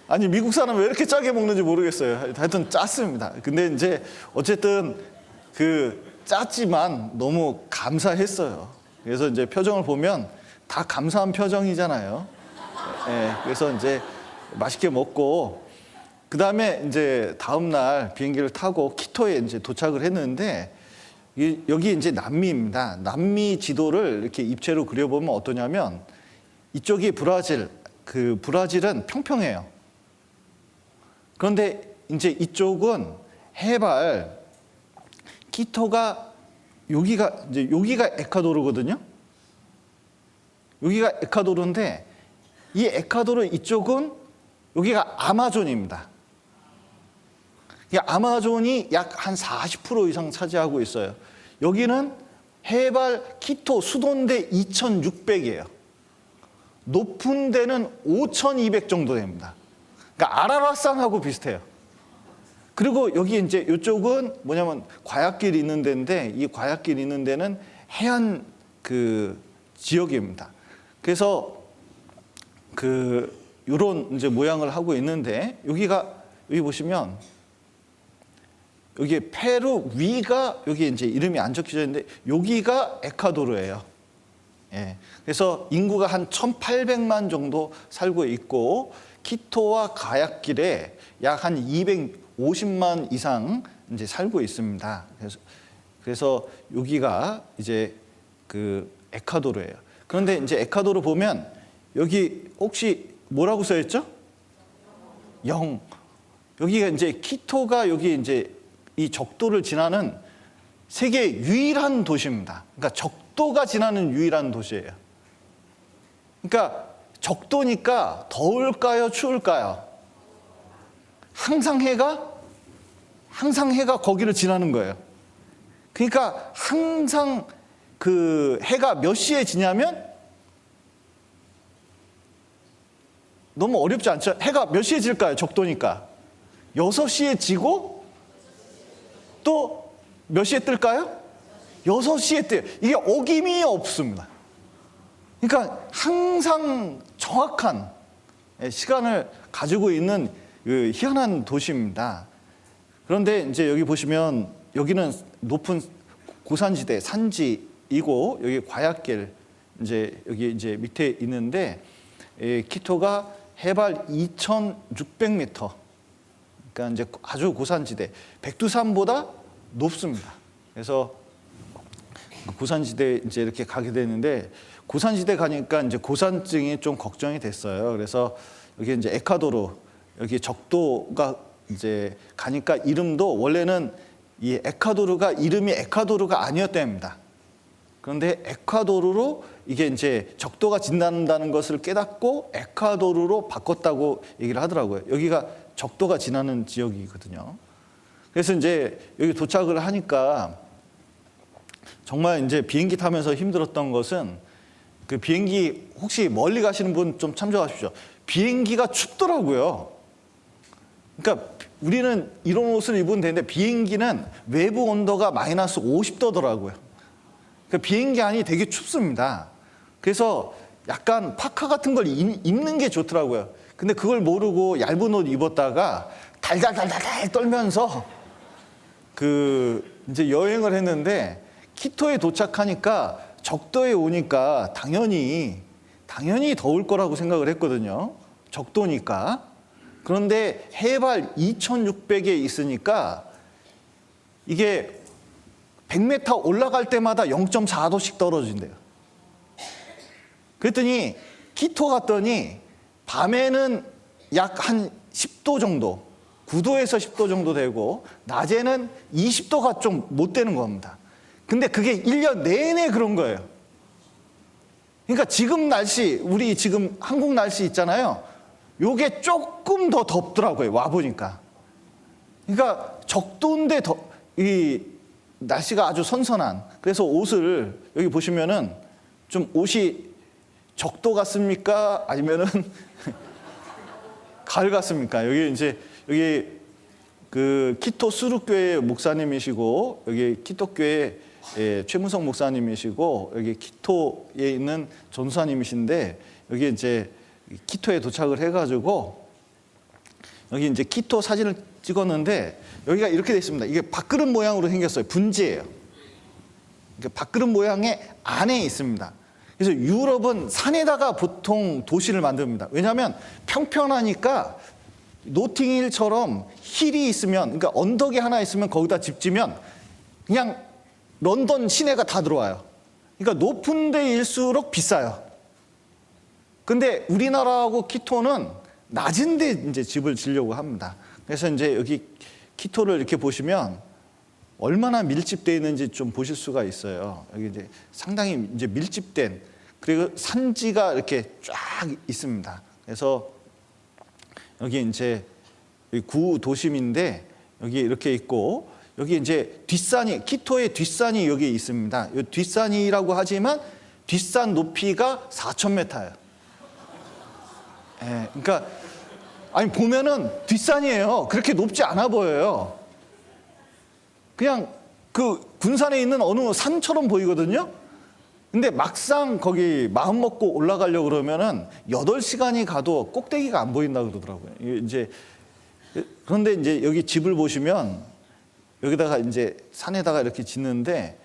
아니, 미국 사람 왜 이렇게 짜게 먹는지 모르겠어요. 하여튼 짰습니다. 근데 이제 어쨌든 그 짰지만 너무 감사했어요. 그래서 이제 표정을 보면 다 감사한 표정이잖아요. 그래서 이제 맛있게 먹고, 그 다음에 이제 다음 날 비행기를 타고 키토에 이제 도착을 했는데, 여기 이제 남미입니다. 남미 지도를 이렇게 입체로 그려보면 어떠냐면, 이쪽이 브라질, 그 브라질은 평평해요. 그런데 이제 이쪽은 해발, 키토가 여기가 에콰도르거든요. 여기가 에콰도르인데, 이 에콰도르 이쪽은 여기가 아마존입니다. 이 아마존이 약 한 40% 이상 차지하고 있어요. 여기는 해발 키토 수도인데 2,600이에요. 높은 데는 5,200 정도 됩니다. 그러니까 아라라산하고 비슷해요. 그리고 여기 이제 이쪽은 뭐냐면 과약길 있는 데인데, 이 과약길 있는 데는 해안 그 지역입니다. 그래서 그 요런 이제 모양을 하고 있는데, 여기 보시면 여기 페루 위가 여기 이제 이름이 안 적혀져 있는데 여기가 에콰도르예요. 예. 그래서 인구가 한 1,800만 정도 살고 있고 키토와 가야길에 약 한 250만 이상 이제 살고 있습니다. 그래서 여기가 이제 그 에콰도르예요. 그런데 이제 에콰도르 보면 여기 혹시 뭐라고 써 있죠? 0. 여기가 이제 키토가 여기 이제 이 적도를 지나는 세계 유일한 도시입니다. 그러니까 적도가 지나는 유일한 도시예요. 그러니까 적도니까 더울까요, 추울까요? 항상 해가 거기를 지나는 거예요. 그러니까 항상 그 해가 몇 시에 지냐면 너무 어렵지 않죠? 해가 몇 시에 질까요? 적도니까 6시에 지고 또 몇 시에 뜰까요? 6시에 떠요. 이게 어김이 없습니다. 그러니까 항상 정확한 시간을 가지고 있는 그 희한한 도시입니다. 그런데 이제 여기 보시면 여기는 높은 고산지대 산지이고 여기 과약길 이제 여기 이제 밑에 있는데 키토가 해발 2,600m. 그러니까 이제 아주 고산지대, 백두산보다 높습니다. 그래서 고산지대 이제 이렇게 가게 되는데 고산지대 가니까 이제 고산증이 좀 걱정이 됐어요. 그래서 여기 이제 에콰도르 여기 적도가 이제 가니까 이름도 원래는 이 에콰도르가 이름이 에콰도르가 아니었답니다. 그런데 에콰도르로 이게 이제 적도가 지난다는 것을 깨닫고 에콰도르로 바꿨다고 얘기를 하더라고요. 여기가 적도가 지나는 지역이거든요. 그래서 이제 여기 도착을 하니까 정말 이제 비행기 타면서 힘들었던 것은 그 비행기 혹시 멀리 가시는 분 좀 참조하십시오. 비행기가 춥더라고요. 그러니까 우리는 이런 옷을 입으면 되는데 비행기는 외부 온도가 마이너스 50도더라고요. 그러니까 비행기 안이 되게 춥습니다. 그래서 약간 파카 같은 걸 입는 게 좋더라고요. 근데 그걸 모르고 얇은 옷 입었다가 달달달달 떨면서 그 이제 여행을 했는데 키토에 도착하니까 적도에 오니까 당연히 더울 거라고 생각을 했거든요. 적도니까. 그런데 해발 2,600에 있으니까 이게 100m 올라갈 때마다 0.4도씩 떨어진대요. 그랬더니 키토 갔더니 밤에는 약 한 10도 정도, 9도에서 10도 정도 되고 낮에는 20도가 좀 못 되는 겁니다. 근데 그게 1년 내내 그런 거예요. 그러니까 지금 날씨, 우리 지금 한국 날씨 있잖아요. 요게 조금 더 덥더라고요. 와보니까. 그러니까 적도인데 이 날씨가 아주 선선한. 그래서 옷을 여기 보시면은 좀 옷이 적도 같습니까? 아니면은 가을 같습니까? 여기 그 키토 수르교회 목사님이시고 여기 키토교회 최문성 목사님이시고 여기 키토에 있는 전사님이신데 여기 이제 키토에 도착을 해가지고 여기 이제 키토 사진을 찍었는데 여기가 이렇게 돼 있습니다. 이게 밥그릇 모양으로 생겼어요. 분지예요. 밥그릇 모양의 안에 있습니다. 그래서 유럽은 산에다가 보통 도시를 만듭니다. 왜냐하면 평평하니까 노팅힐처럼 힐이 있으면, 그러니까 언덕이 하나 있으면 거기다 집 지면 그냥 런던 시내가 다 들어와요. 그러니까 높은 데일수록 비싸요. 근데 우리나라하고 키토는 낮은 데 이제 집을 지려고 합니다. 그래서 이제 여기 키토를 이렇게 보시면 얼마나 밀집되어 있는지 좀 보실 수가 있어요. 여기 이제 상당히 이제 밀집된, 그리고 산지가 이렇게 쫙 있습니다. 그래서 여기 이제 구 도심인데 여기 이렇게 있고 여기 이제 뒷산이, 키토의 뒷산이 여기 있습니다. 이 뒷산이라고 하지만 뒷산 높이가 4,000m예요. 예, 그러니까 아니 보면은 뒷산이에요. 그렇게 높지 않아 보여요. 그냥 그 군산에 있는 어느 산처럼 보이거든요. 근데 막상 거기 마음 먹고 올라가려고 그러면은 8시간이 가도 꼭대기가 안 보인다 그러더라고요. 이제 그런데 이제 여기 집을 보시면 여기다가 이제 산에다가 이렇게 짓는데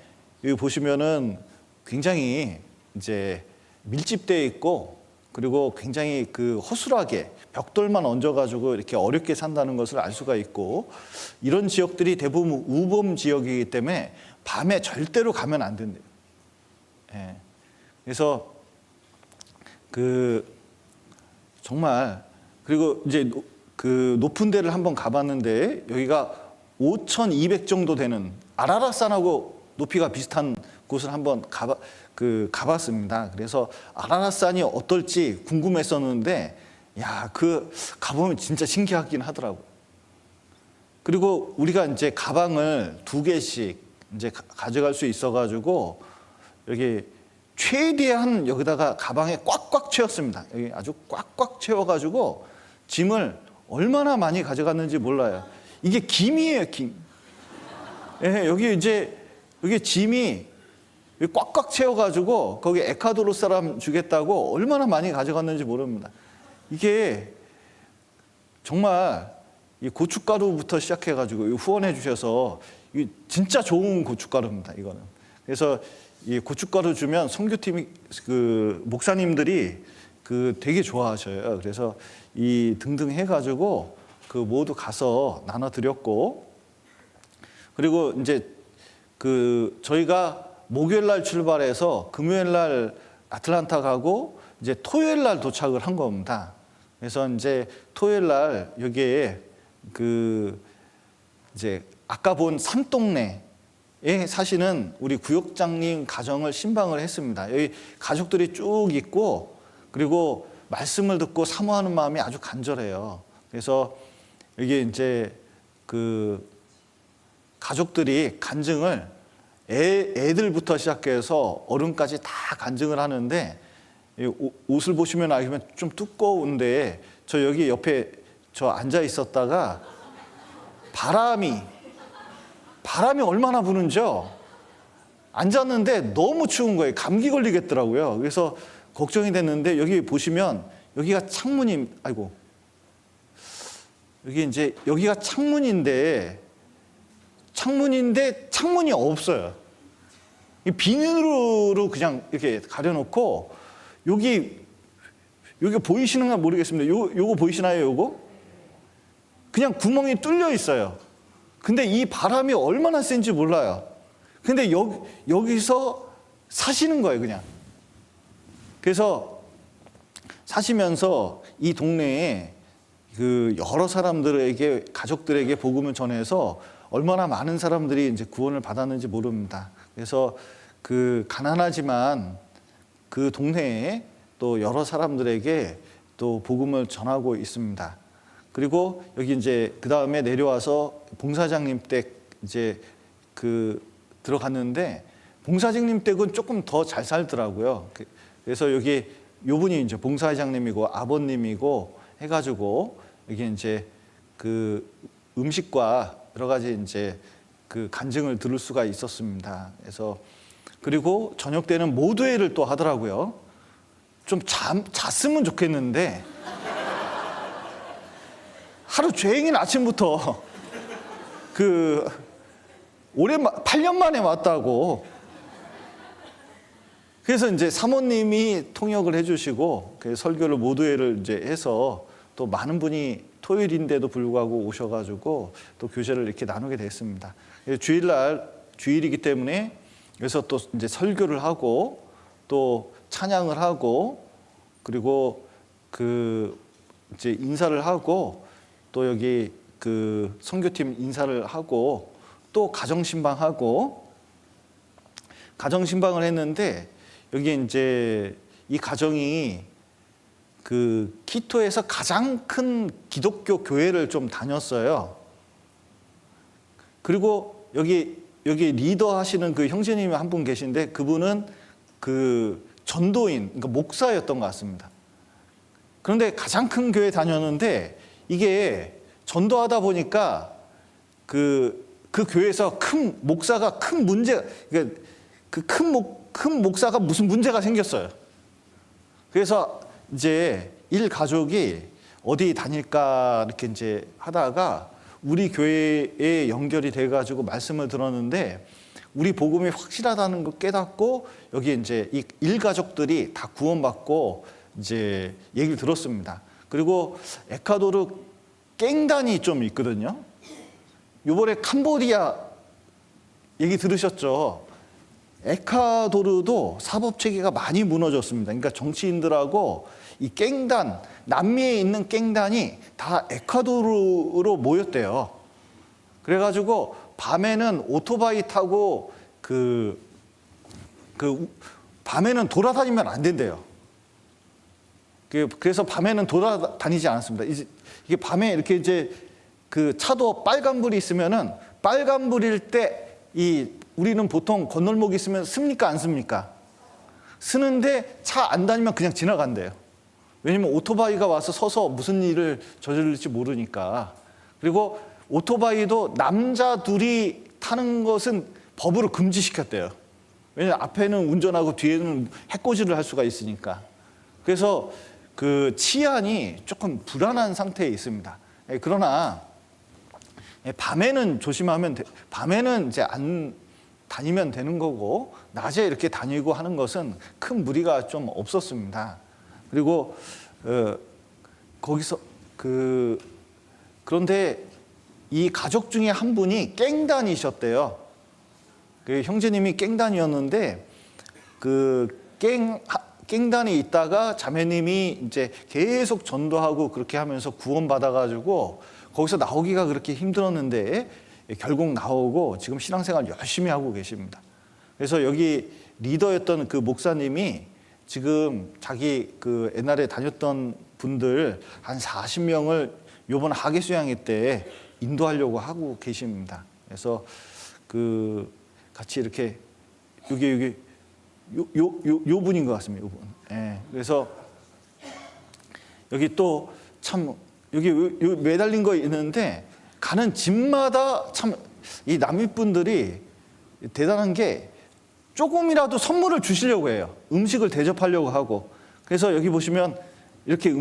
여기 보시면은 굉장히 이제 밀집되어 있고 그리고 굉장히 그 허술하게 벽돌만 얹어가지고 이렇게 어렵게 산다는 것을 알 수가 있고 이런 지역들이 대부분 우범 지역이기 때문에 밤에 절대로 가면 안 된대요. 예. 그래서 그 정말 그리고 이제 그 높은 데를 한번 가봤는데 여기가 5,200 정도 되는 아라랏산하고 높이가 비슷한 곳을 한번 가봤습니다. 그래서 아라랏산이 어떨지 궁금했었는데 야, 그 가보면 진짜 신기하긴 하더라고요. 그리고 우리가 이제 가방을 2개씩 이제 가져갈 수 있어가지고 여기 최대한 여기다가 가방에 꽉꽉 채웠습니다. 여기 아주 꽉꽉 채워가지고 짐을 얼마나 많이 가져갔는지 몰라요. 이게 김이에요, 김. 예, 여기 이제 여기 짐이 꽉꽉 채워가지고 거기 에콰도르 사람 주겠다고 얼마나 많이 가져갔는지 모릅니다. 이게 정말 이 고춧가루부터 시작해가지고 후원해 주셔서 진짜 좋은 고춧가루입니다. 이거는. 그래서 이 고춧가루 주면 선교팀이 그 목사님들이 그 되게 좋아하셔요. 그래서 이 등등 해가지고 그 모두 가서 나눠 드렸고 그리고 이제 그 저희가 목요일 날 출발해서 금요일 날 아틀란타 가고 이제 토요일 날 도착을 한 겁니다. 그래서 이제 토요일 날 여기에 그 이제 아까 본 산동네에 사시는 우리 구역장님 가정을 신방을 했습니다. 여기 가족들이 쭉 있고 그리고 말씀을 듣고 사모하는 마음이 아주 간절해요. 그래서 여기 이제 그 가족들이 간증을 애들부터 시작해서 어른까지 다 간증을 하는데 옷을 보시면 알겠지만 좀 두꺼운데 저 여기 옆에 저 앉아 있었다가 바람이 얼마나 부는지요. 앉았는데 너무 추운 거예요. 감기 걸리겠더라고요. 그래서 걱정이 됐는데 여기 보시면 여기가 창문이 아이고 여기 이제 여기가 창문인데 창문이 없어요. 비닐로 그냥 이렇게 가려놓고 여기 보이시는가 모르겠습니다. 요거 보이시나요? 요거 그냥 구멍이 뚫려 있어요. 근데 이 바람이 얼마나 센지 몰라요. 근데 여기서 사시는 거예요, 그냥. 그래서 사시면서 이 동네에 그 여러 사람들에게 가족들에게 복음을 전해서 얼마나 많은 사람들이 이제 구원을 받았는지 모릅니다. 그래서 그 가난하지만 그 동네에 또 여러 사람들에게 또 복음을 전하고 있습니다. 그리고 여기 이제 그 다음에 내려와서 봉사장님 댁 이제 그 들어갔는데 봉사장님 댁은 조금 더 잘 살더라고요. 그래서 여기 요 분이 이제 봉사장님이고 아버님이고 해가지고 여기 이제 그 음식과 여러 가지 이제 그 간증을 들을 수가 있었습니다. 그래서 그리고 저녁 때는 모두회를 또 하더라고요. 좀 잤으면 좋겠는데 하루 종일 아침부터 그 올해 8년 만에 왔다고. 그래서 이제 사모님이 통역을 해주시고 설교를 모두회를 이제 해서 또 많은 분이 토요일인데도 불구하고 오셔가지고 또 교제를 이렇게 나누게 됐습니다. 주일이기 때문에 그래서 또 이제 설교를 하고 또 찬양을 하고 그리고 그 이제 인사를 하고 또 여기 그 선교팀 인사를 하고 또 가정신방하고 가정신방을 했는데 여기 이제 이 가정이 그 키토에서 가장 큰 기독교 교회를 좀 다녔어요. 그리고 여기 리더 하시는 그 형제님이 한 분 계신데 그분은 그 전도인, 그러니까 목사였던 것 같습니다. 그런데 가장 큰 교회 다녔는데 이게 전도하다 보니까 그 교회에서 큰 목사가 큰 문제, 그러니까 큰 목사가 무슨 문제가 생겼어요. 그래서 이제 일 가족이 어디 다닐까 이렇게 이제 하다가 우리 교회에 연결이 돼가지고 말씀을 들었는데 우리 복음이 확실하다는 걸 깨닫고 여기 이제 이 일가족들이 다 구원받고 이제 얘기를 들었습니다. 그리고 에콰도르 깽단이 좀 있거든요. 이번에 캄보디아 얘기 들으셨죠? 에콰도르도 사법 체계가 많이 무너졌습니다. 그러니까 정치인들하고 이 깽단, 남미에 있는 깽단이 다 에콰도르로 모였대요. 그래가지고 밤에는 오토바이 타고 밤에는 돌아다니면 안 된대요. 그래서 밤에는 돌아다니지 않았습니다. 이게 밤에 이렇게 이제 그 차도 빨간불이 있으면은 빨간불일 때 우리는 보통 건널목이 있으면 씁니까 안 씁니까? 쓰는데 차 안 다니면 그냥 지나간대요. 왜냐면 오토바이가 와서 서서 무슨 일을 저질릴지 모르니까. 그리고 오토바이도 남자 둘이 타는 것은 법으로 금지시켰대요. 왜냐면 앞에는 운전하고 뒤에는 해코지를 할 수가 있으니까. 그래서 그 치안이 조금 불안한 상태에 있습니다. 그러나 밤에는 조심하면 밤에는 이제 안 다니면 되는 거고 낮에 이렇게 다니고 하는 것은 큰 무리가 좀 없었습니다. 그리고 거기서 그런데 이 가족 중에 한 분이 깽단이셨대요. 그 형제님이 깽단이었는데 깽단에 있다가 자매님이 이제 계속 전도하고 그렇게 하면서 구원받아가지고 거기서 나오기가 그렇게 힘들었는데 결국 나오고 지금 신앙생활 열심히 하고 계십니다. 그래서 여기 리더였던 그 목사님이 지금 자기 그 옛날에 다녔던 분들 한 40명을 이번 하계 수양회 때 인도하려고 하고 계십니다. 그래서 같이 이렇게 요 분인 것 같습니다. 요 분. 예. 그래서 여기 또 참 여기 매달린 거 있는데 가는 집마다 참 이 남미 분들이 대단한 게 조금이라도 선물을 주시려고 해요. 음식을 대접하려고 하고. 그래서 여기 보시면 이렇게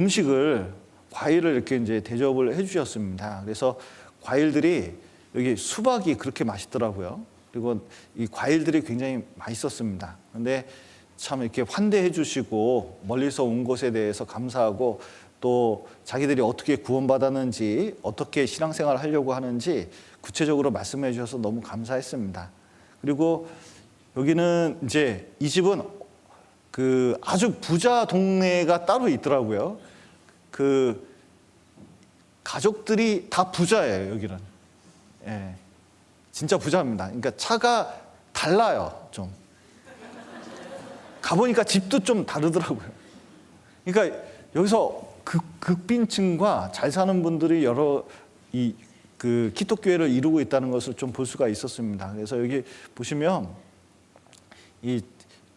과일을 이렇게 이제 대접을 해주셨습니다. 그래서 과일들이 여기 수박이 그렇게 맛있더라고요. 그리고 이 과일들이 굉장히 맛있었습니다. 그런데 참 이렇게 환대해 주시고 멀리서 온 것에 대해서 감사하고 또 자기들이 어떻게 구원받았는지 어떻게 신앙생활을 하려고 하는지 구체적으로 말씀해 주셔서 너무 감사했습니다. 그리고 여기는 이제 이 집은 아주 부자 동네가 따로 있더라고요. 가족들이 다 부자예요, 여기는. 예. 진짜 부자입니다. 그러니까 차가 달라요, 좀. 가보니까 집도 좀 다르더라고요. 그러니까 여기서 극빈층과 잘 사는 분들이 여러 기독교회를 이루고 있다는 것을 좀 볼 수가 있었습니다. 그래서 여기 보시면 이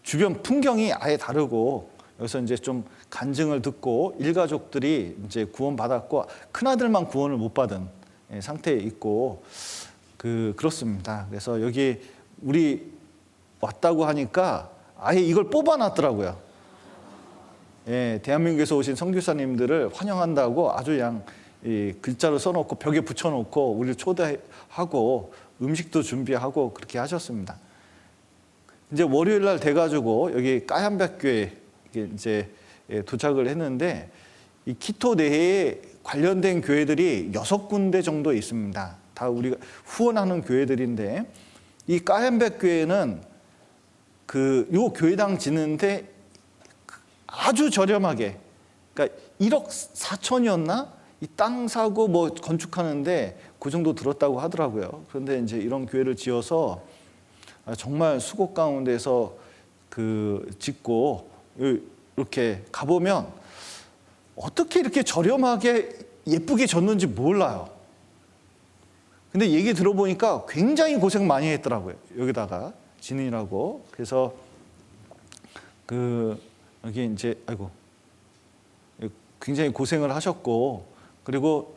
주변 풍경이 아예 다르고 여기서 이제 좀 간증을 듣고 일가족들이 이제 구원받았고 큰아들만 구원을 못 받은 상태에 있고 그렇습니다. 그래서 여기 우리 왔다고 하니까 아예 이걸 뽑아놨더라고요. 예, 대한민국에서 오신 선교사님들을 환영한다고 아주 그냥 글자로 써놓고 벽에 붙여놓고 우리를 초대하고 음식도 준비하고 그렇게 하셨습니다. 이제 월요일 날 돼가지고 여기 까얀백교에 이제 도착을 했는데 이 키토 내에 관련된 교회들이 6군데 정도 있습니다. 다 우리가 후원하는 교회들인데 이 까얀백교회는 요 교회당 짓는데 아주 저렴하게, 그러니까 1억 4천이었나? 이 땅 사고 뭐 건축하는데 그 정도 들었다고 하더라고요. 그런데 이제 이런 교회를 지어서 정말 수고 가운데서 짓고 이렇게 가보면 어떻게 이렇게 저렴하게 예쁘게 졌는지 몰라요. 근데 얘기 들어보니까 굉장히 고생 많이 했더라고요. 여기다가 진이라고. 그래서 여기 이제 굉장히 고생을 하셨고, 그리고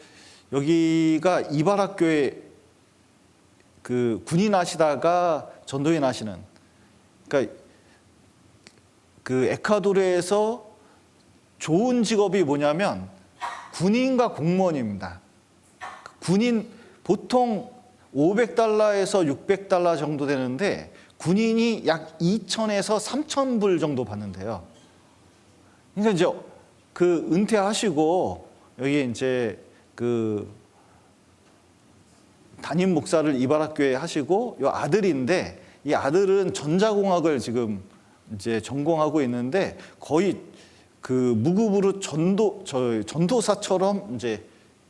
여기가 이바라교회 군인 하시다가 전도인 하시는, 그러니까 에콰도르에서 좋은 직업이 뭐냐면 군인과 공무원입니다. 보통 500달러에서 600달러 정도 되는데 군인이 약 2,000에서 3,000불 정도 받는데요. 그러니까 이제 그 은퇴하시고 여기 이제 그 담임 목사를 이바라교회 하시고 이 아들인데 이 아들은 전자공학을 지금 이제 전공하고 있는데 거의 그 무급으로 전도사처럼 이제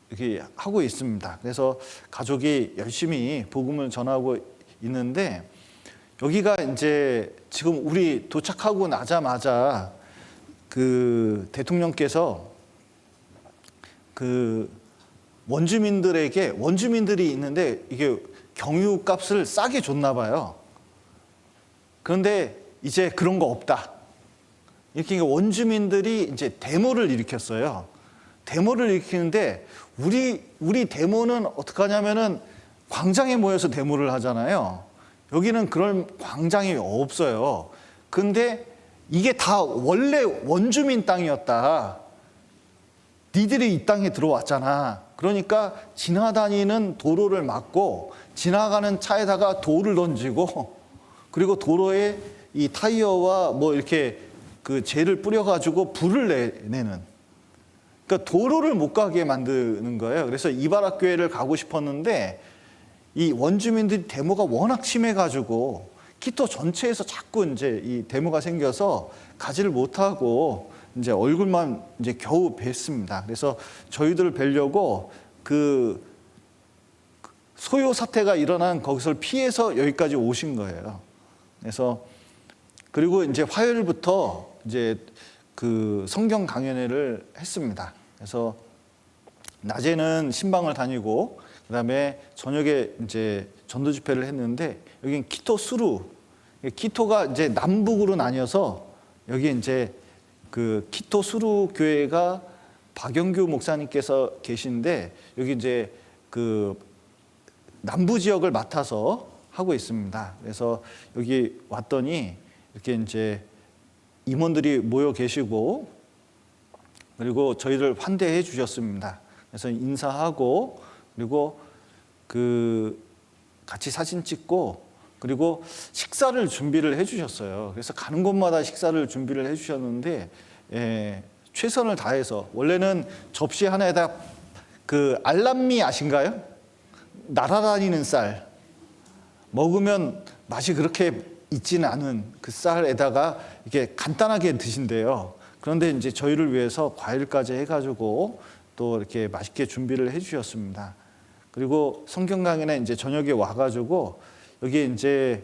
이렇게 하고 있습니다. 그래서 가족이 열심히 복음을 전하고 있는데 여기가 이제 지금 우리 도착하고 나자마자 그 대통령께서 그 원주민들이 있는데 이게 경유값을 싸게 줬나 봐요. 그런데 이제 그런 거 없다. 이렇게 원주민들이 이제 데모를 일으켰어요. 데모를 일으키는데 우리 데모는 어떻게 하냐면은 광장에 모여서 데모를 하잖아요. 여기는 그런 광장이 없어요. 근데 이게 다 원래 원주민 땅이었다. 니들이 이 땅에 들어왔잖아. 그러니까 지나다니는 도로를 막고 지나가는 차에다가 돌을 던지고 그리고 도로에 이 타이어와 뭐 이렇게 그 재를 뿌려가지고 불을 내는. 그러니까 도로를 못 가게 만드는 거예요. 그래서 이바라 교회를 가고 싶었는데 이 원주민들 데모가 워낙 심해가지고 키토 전체에서 자꾸 이제 이 데모가 생겨서 가지를 못하고 이제 얼굴만 이제 겨우 뵀습니다. 그래서 저희들을 뵈려고 그 소요 사태가 일어난 거기서 피해서 여기까지 오신 거예요. 그래서 그리고 이제 화요일부터 이제 그 성경 강연회를 했습니다. 그래서 낮에는 신방을 다니고 그다음에 저녁에 이제 전도 집회를 했는데 여기는 키토 수루, 키토가 이제 남북으로 나뉘어서 여기 이제 그 키토 수루 교회가 박영규 목사님께서 계신데 여기 이제 그 남부 지역을 맡아서 하고 있습니다. 그래서 여기 왔더니 이렇게 이제 임원들이 모여 계시고 그리고 저희를 환대해 주셨습니다. 그래서 인사하고 그리고 그 같이 사진 찍고 그리고 식사를 준비를 해 주셨어요. 그래서 가는 곳마다 식사를 준비를 해 주셨는데 최선을 다해서 원래는 접시 하나에다 그 알람미 아신가요? 날아다니는 쌀 먹으면 맛이 그렇게 있지는 않은 그 쌀에다가 이렇게 간단하게 드신대요. 그런데 이제 저희를 위해서 과일까지 해가지고 또 이렇게 맛있게 준비를 해주셨습니다. 그리고 성경 강연에 이제 저녁에 와가지고 여기 이제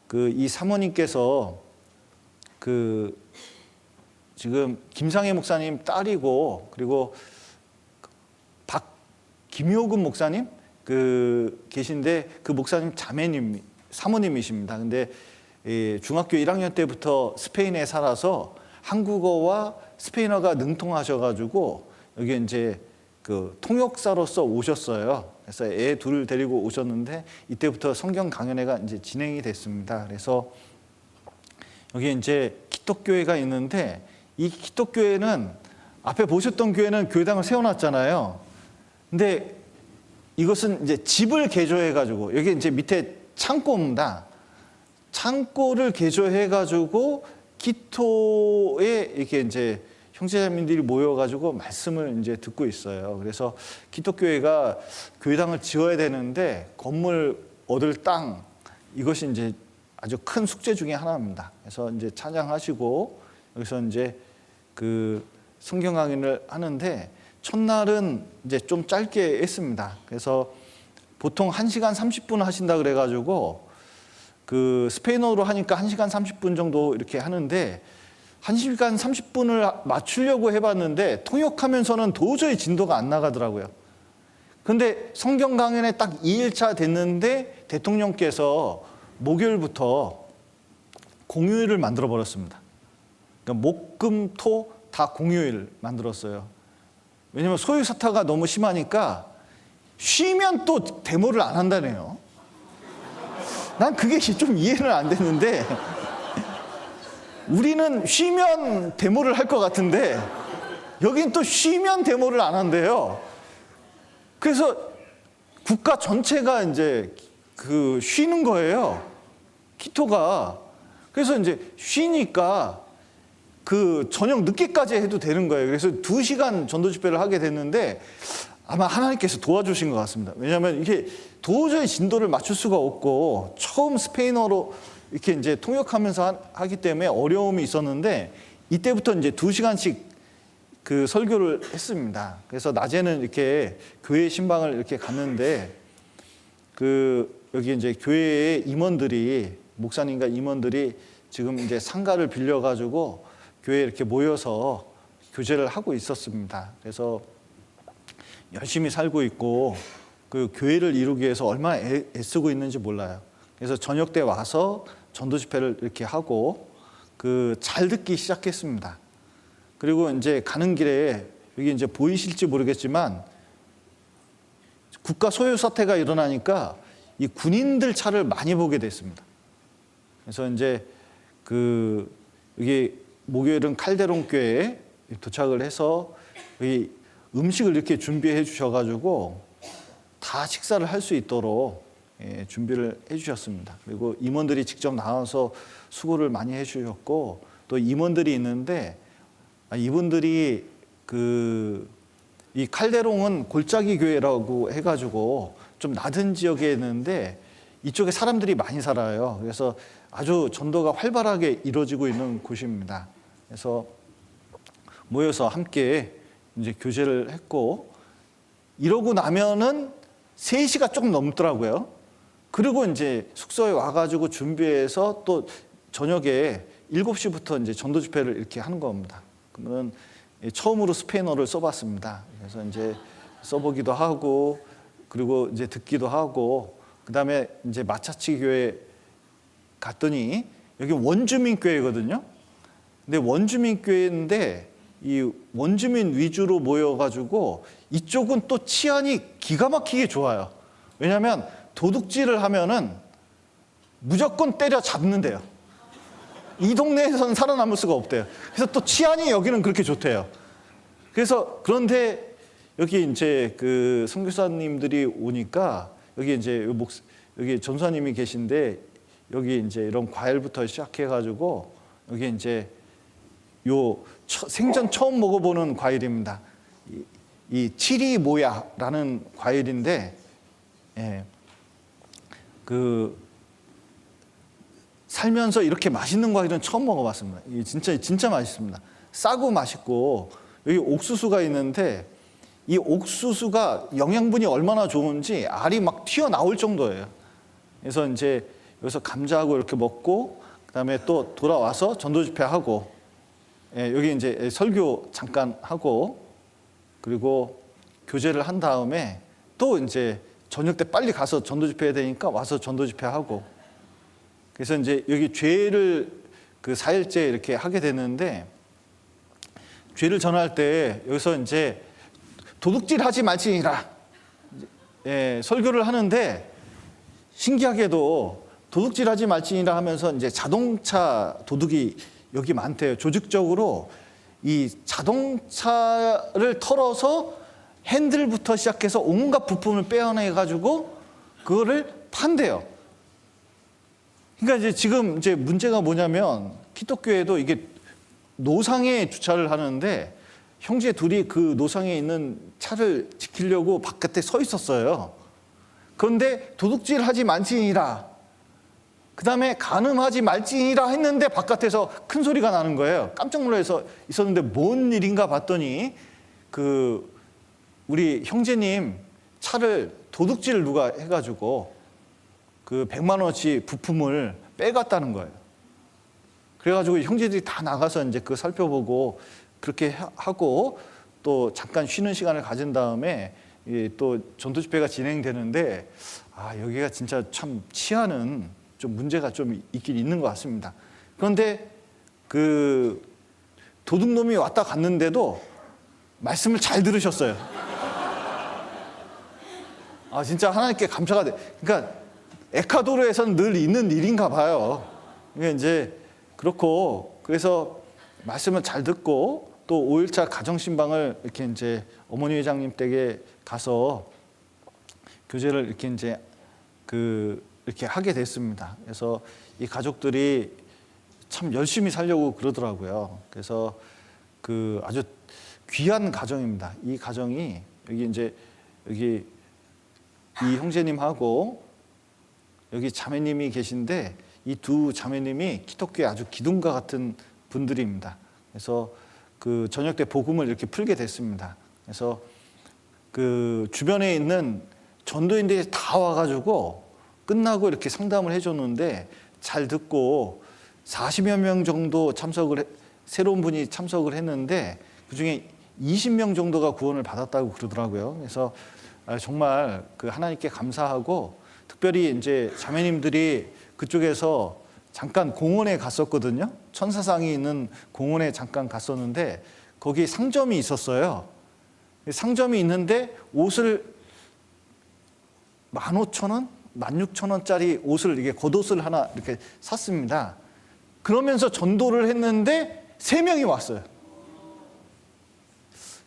그 이 사모님께서 그 지금 김상혜 목사님 딸이고 그리고 김효근 목사님 그 계신데 그 목사님 자매님 사모님이십니다. 근데 중학교 1학년 때부터 스페인에 살아서 한국어와 스페인어가 능통하셔가지고 여기 이제 그 통역사로서 오셨어요. 그래서 애 둘을 데리고 오셨는데 이때부터 성경 강연회가 이제 진행이 됐습니다. 그래서 여기 이제 기독교회가 있는데 이 기독교회는 앞에 보셨던 교회는 교회당을 세워놨잖아요. 근데 이것은 이제 집을 개조해가지고 여기 이제 밑에 창고입니다. 창고를 개조해가지고 키토에 이렇게 이제 형제자매들이 모여가지고 말씀을 이제 듣고 있어요. 그래서 기독교회가 교회당을 지어야 되는데 건물 얻을 땅 이것이 이제 아주 큰 숙제 중에 하나입니다. 그래서 이제 찬양하시고 여기서 이제 그 성경 강연을 하는데 첫날은 이제 좀 짧게 했습니다. 그래서 보통 1시간 30분 하신다 그래가지고 그 스페인어로 하니까 1시간 30분 정도 이렇게 하는데 1시간 30분을 맞추려고 해봤는데 통역하면서는 도저히 진도가 안 나가더라고요. 그런데 성경 강연에 딱 2일차 됐는데 대통령께서 목요일부터 공휴일을 만들어 버렸습니다. 그러니까 목, 금, 토 다 공휴일 만들었어요. 왜냐하면 소유 사태가 너무 심하니까 쉬면 또 데모를 안 한다네요. 난 그게 좀 이해는 안 되는데 우리는 쉬면 데모를 할 것 같은데 여긴 또 쉬면 데모를 안 한대요. 그래서 국가 전체가 이제 그 쉬는 거예요. 키토가. 그래서 이제 쉬니까 그 저녁 늦게까지 해도 되는 거예요. 그래서 2시간 전도 집회를 하게 됐는데 아마 하나님께서 도와주신 것 같습니다. 왜냐하면 이게 도저히 진도를 맞출 수가 없고 처음 스페인어로 이렇게 이제 통역하면서 하기 때문에 어려움이 있었는데 이때부터 이제 2시간씩 그 설교를 했습니다. 그래서 낮에는 이렇게 교회 신방을 이렇게 갔는데 그 여기 이제 교회의 임원들이 목사님과 임원들이 지금 이제 상가를 빌려 가지고 교회에 이렇게 모여서 교제를 하고 있었습니다. 그래서 열심히 살고 있고 그 교회를 이루기 위해서 얼마나 애쓰고 있는지 몰라요. 그래서 저녁 때 와서 전도 집회를 이렇게 하고 그 잘 듣기 시작했습니다. 그리고 이제 가는 길에 여기 이제 보이실지 모르겠지만 국가 소요 사태가 일어나니까 이 군인들 차를 많이 보게 됐습니다. 그래서 이제 그 여기 목요일은 칼데론 교회에 도착을 해서 여기 음식을 이렇게 준비해 주셔가지고 다 식사를 할 수 있도록 준비를 해주셨습니다. 그리고 임원들이 직접 나와서 수고를 많이 해주셨고 또 임원들이 있는데 이분들이 이 칼데롱은 골짜기 교회라고 해가지고 좀 낮은 지역에 있는데 이쪽에 사람들이 많이 살아요. 그래서 아주 전도가 활발하게 이루어지고 있는 곳입니다. 그래서 모여서 함께 이제 교제를 했고 이러고 나면은 3시가 조금 넘더라고요. 그리고 이제 숙소에 와가지고 준비해서 또 저녁에 7시부터 이제 전도 집회를 이렇게 하는 겁니다. 그러면 처음으로 스페인어를 써봤습니다. 그래서 이제 써보기도 하고 그리고 이제 듣기도 하고 그다음에 이제 마차치 교회 갔더니 여기 원주민 교회거든요. 근데 원주민 교회인데 이 원주민 위주로 모여가지고 이쪽은 또 치안이 기가 막히게 좋아요. 왜냐하면 도둑질을 하면은 무조건 때려 잡는데요. 이 동네에서는 살아남을 수가 없대요. 그래서 또 치안이 여기는 그렇게 좋대요. 그래서 그런데 여기 이제 그 선교사님들이 오니까 여기 이제 여기 전사님이 계신데 여기 이제 이런 과일부터 시작해가지고 여기 이제 요 생전 처음 먹어보는 과일입니다. 이 치리모야라는 과일인데, 그 살면서 이렇게 맛있는 과일은 처음 먹어봤습니다. 이게 진짜 맛있습니다. 싸고 맛있고 여기 옥수수가 있는데 이 옥수수가 영양분이 얼마나 좋은지 알이 막 튀어나올 정도예요. 그래서 이제 여기서 감자하고 이렇게 먹고 그다음에 또 돌아와서 전도 집회하고 여기 이제 설교 잠깐 하고 그리고 교제를 한 다음에 또 이제 저녁 때 빨리 가서 전도 집회해야 되니까 와서 전도 집회하고 그래서 이제 여기 죄를 그 4일째 이렇게 하게 되는데 죄를 전할 때 여기서 이제 도둑질 하지 말지니라 설교를 하는데 신기하게도 도둑질 하지 말지니라 하면서 이제 자동차 도둑이 여기 많대요. 조직적으로 이 자동차를 털어서 핸들부터 시작해서 온갖 부품을 빼어내 가지고 그거를 판대요. 그러니까 이제 지금 이제 문제가 뭐냐면 키토교회도 이게 노상에 주차를 하는데 형제 둘이 그 노상에 있는 차를 지키려고 바깥에 서 있었어요. 그런데 도둑질 하지 말지니라 그 다음에 간음하지 말지니라 했는데 바깥에서 큰 소리가 나는 거예요. 깜짝 놀라서 있었는데 뭔 일인가 봤더니 그 우리 형제님 차를 도둑질 누가 해가지고 그 100만 원어치 부품을 빼갔다는 거예요. 그래가지고 형제들이 다 나가서 이제 그 살펴보고 그렇게 하고 또 잠깐 쉬는 시간을 가진 다음에 또 전도 집회가 진행되는데 여기가 진짜 참 치안은 좀 문제가 좀 있긴 있는 것 같습니다. 그런데 그 도둑놈이 왔다 갔는데도 말씀을 잘 들으셨어요. 진짜 하나님께 감사가 돼. 그러니까 에콰도르에서는 늘 있는 일인가 봐요. 그러니까 이제 그렇고 그래서 말씀을 잘 듣고 또 5일차 가정신방을 이렇게 이제 어머니 회장님 댁에 가서 교제를 이렇게 이제 이렇게 하게 됐습니다. 그래서 이 가족들이 참 열심히 살려고 그러더라고요. 그래서 아주 귀한 가정입니다. 이 가정이 여기 이 형제님하고 여기 자매님이 계신데 이 두 자매님이 키토교회 아주 기둥과 같은 분들입니다. 그래서 저녁 때 복음을 이렇게 풀게 됐습니다. 그래서 주변에 있는 전도인들이 다 와가지고 끝나고 이렇게 상담을 해줬는데 잘 듣고 40여 명 정도 새로운 분이 참석을 했는데 그중에 20명 정도가 구원을 받았다고 그러더라고요. 그래서 정말 하나님께 감사하고, 특별히 이제 자매님들이 그쪽에서 잠깐 공원에 갔었거든요. 천사상이 있는 공원에 잠깐 갔었는데 거기 상점이 있었어요. 상점이 있는데 옷을 15,000원, 16,000원짜리 옷을 이게 겉옷을 하나 이렇게 샀습니다. 그러면서 전도를 했는데 3명이 왔어요.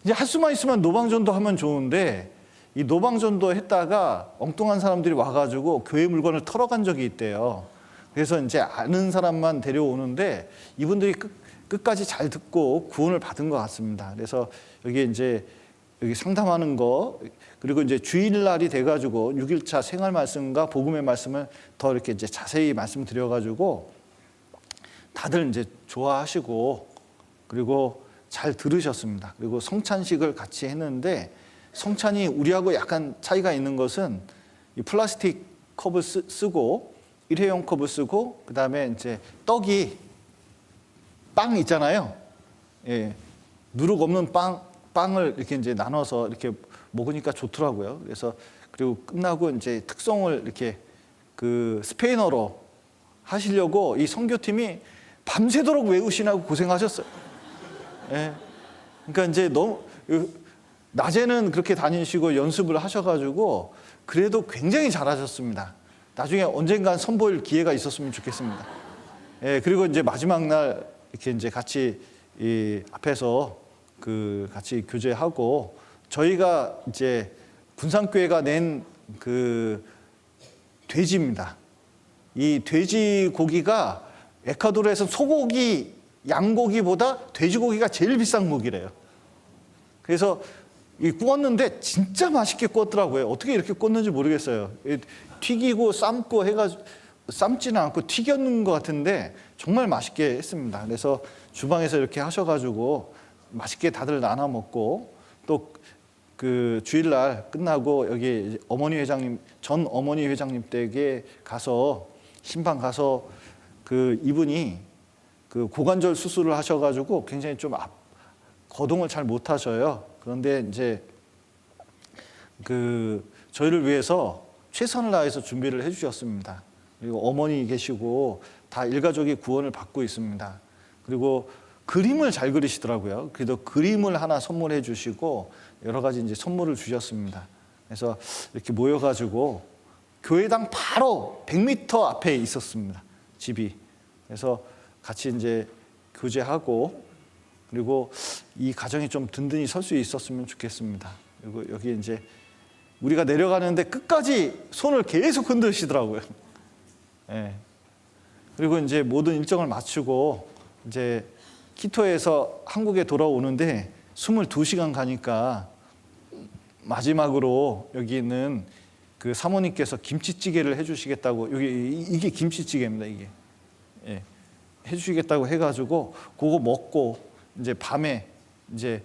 이제 할 수만 있으면 노방전도 하면 좋은데 이 노방전도 했다가 엉뚱한 사람들이 와가지고 교회 물건을 털어간 적이 있대요. 그래서 이제 아는 사람만 데려오는데 이분들이 끝까지 잘 듣고 구원을 받은 것 같습니다. 그래서 여기 상담하는 거, 그리고 이제 주일날이 돼가지고 6일차 생활 말씀과 복음의 말씀을 더 이렇게 이제 자세히 말씀드려가지고 다들 이제 좋아하시고 그리고 잘 들으셨습니다. 그리고 성찬식을 같이 했는데 성찬이 우리하고 약간 차이가 있는 것은 이 플라스틱 컵을 쓰고 일회용 컵을 쓰고 그다음에 이제 떡이 빵 있잖아요. 예, 누룩 없는 빵을 이렇게 이제 나눠서 이렇게 먹으니까 좋더라고요. 그래서 그리고 끝나고 이제 특송을 이렇게 스페인어로 하시려고 이 선교팀이 밤새도록 외우시라고 고생하셨어요. 예, 그러니까 이제 너무 낮에는 그렇게 다니시고 연습을 하셔가지고 그래도 굉장히 잘하셨습니다. 나중에 언젠간 선보일 기회가 있었으면 좋겠습니다. 예, 그리고 이제 마지막 날 이렇게 이제 같이 이 앞에서 같이 교제하고, 저희가 이제 군산교회가 낸 돼지입니다. 이 돼지고기가 에콰도르에서 소고기, 양고기보다 돼지고기가 제일 비싼 고기래요. 그래서 구웠는데 진짜 맛있게 구웠더라고요. 어떻게 이렇게 구웠는지 모르겠어요. 튀기고 삶고 해가지고, 삶지는 않고 튀겼는 것 같은데 정말 맛있게 했습니다. 그래서 주방에서 이렇게 하셔가지고 맛있게 다들 나눠 먹고, 또 주일날 끝나고 여기 전 어머니 회장님 댁에 가서 신방 가서 이분이 고관절 수술을 하셔가지고 굉장히 좀 거동을 잘 못하셔요. 그런데 이제 저희를 위해서 최선을 다해서 준비를 해주셨습니다. 그리고 어머니 계시고 다 일가족이 구원을 받고 있습니다. 그리고 그림을 잘 그리시더라고요. 그래도 그림을 하나 선물해 주시고 여러 가지 이제 선물을 주셨습니다. 그래서 이렇게 모여가지고 교회당 바로 100m 앞에 있었습니다. 집이. 그래서 같이 이제 교제하고, 그리고 이 가정이 좀 든든히 설 수 있었으면 좋겠습니다. 그리고 여기 이제 우리가 내려가는데 끝까지 손을 계속 흔드시더라고요. 예. 그리고 이제 모든 일정을 마치고 이제 키토에서 한국에 돌아오는데 22시간 가니까 마지막으로 여기 있는 사모님께서 김치찌개를 해주시겠다고, 이게 김치찌개입니다. 이게. 예. 해주시겠다고 해가지고 그거 먹고 이제 밤에 이제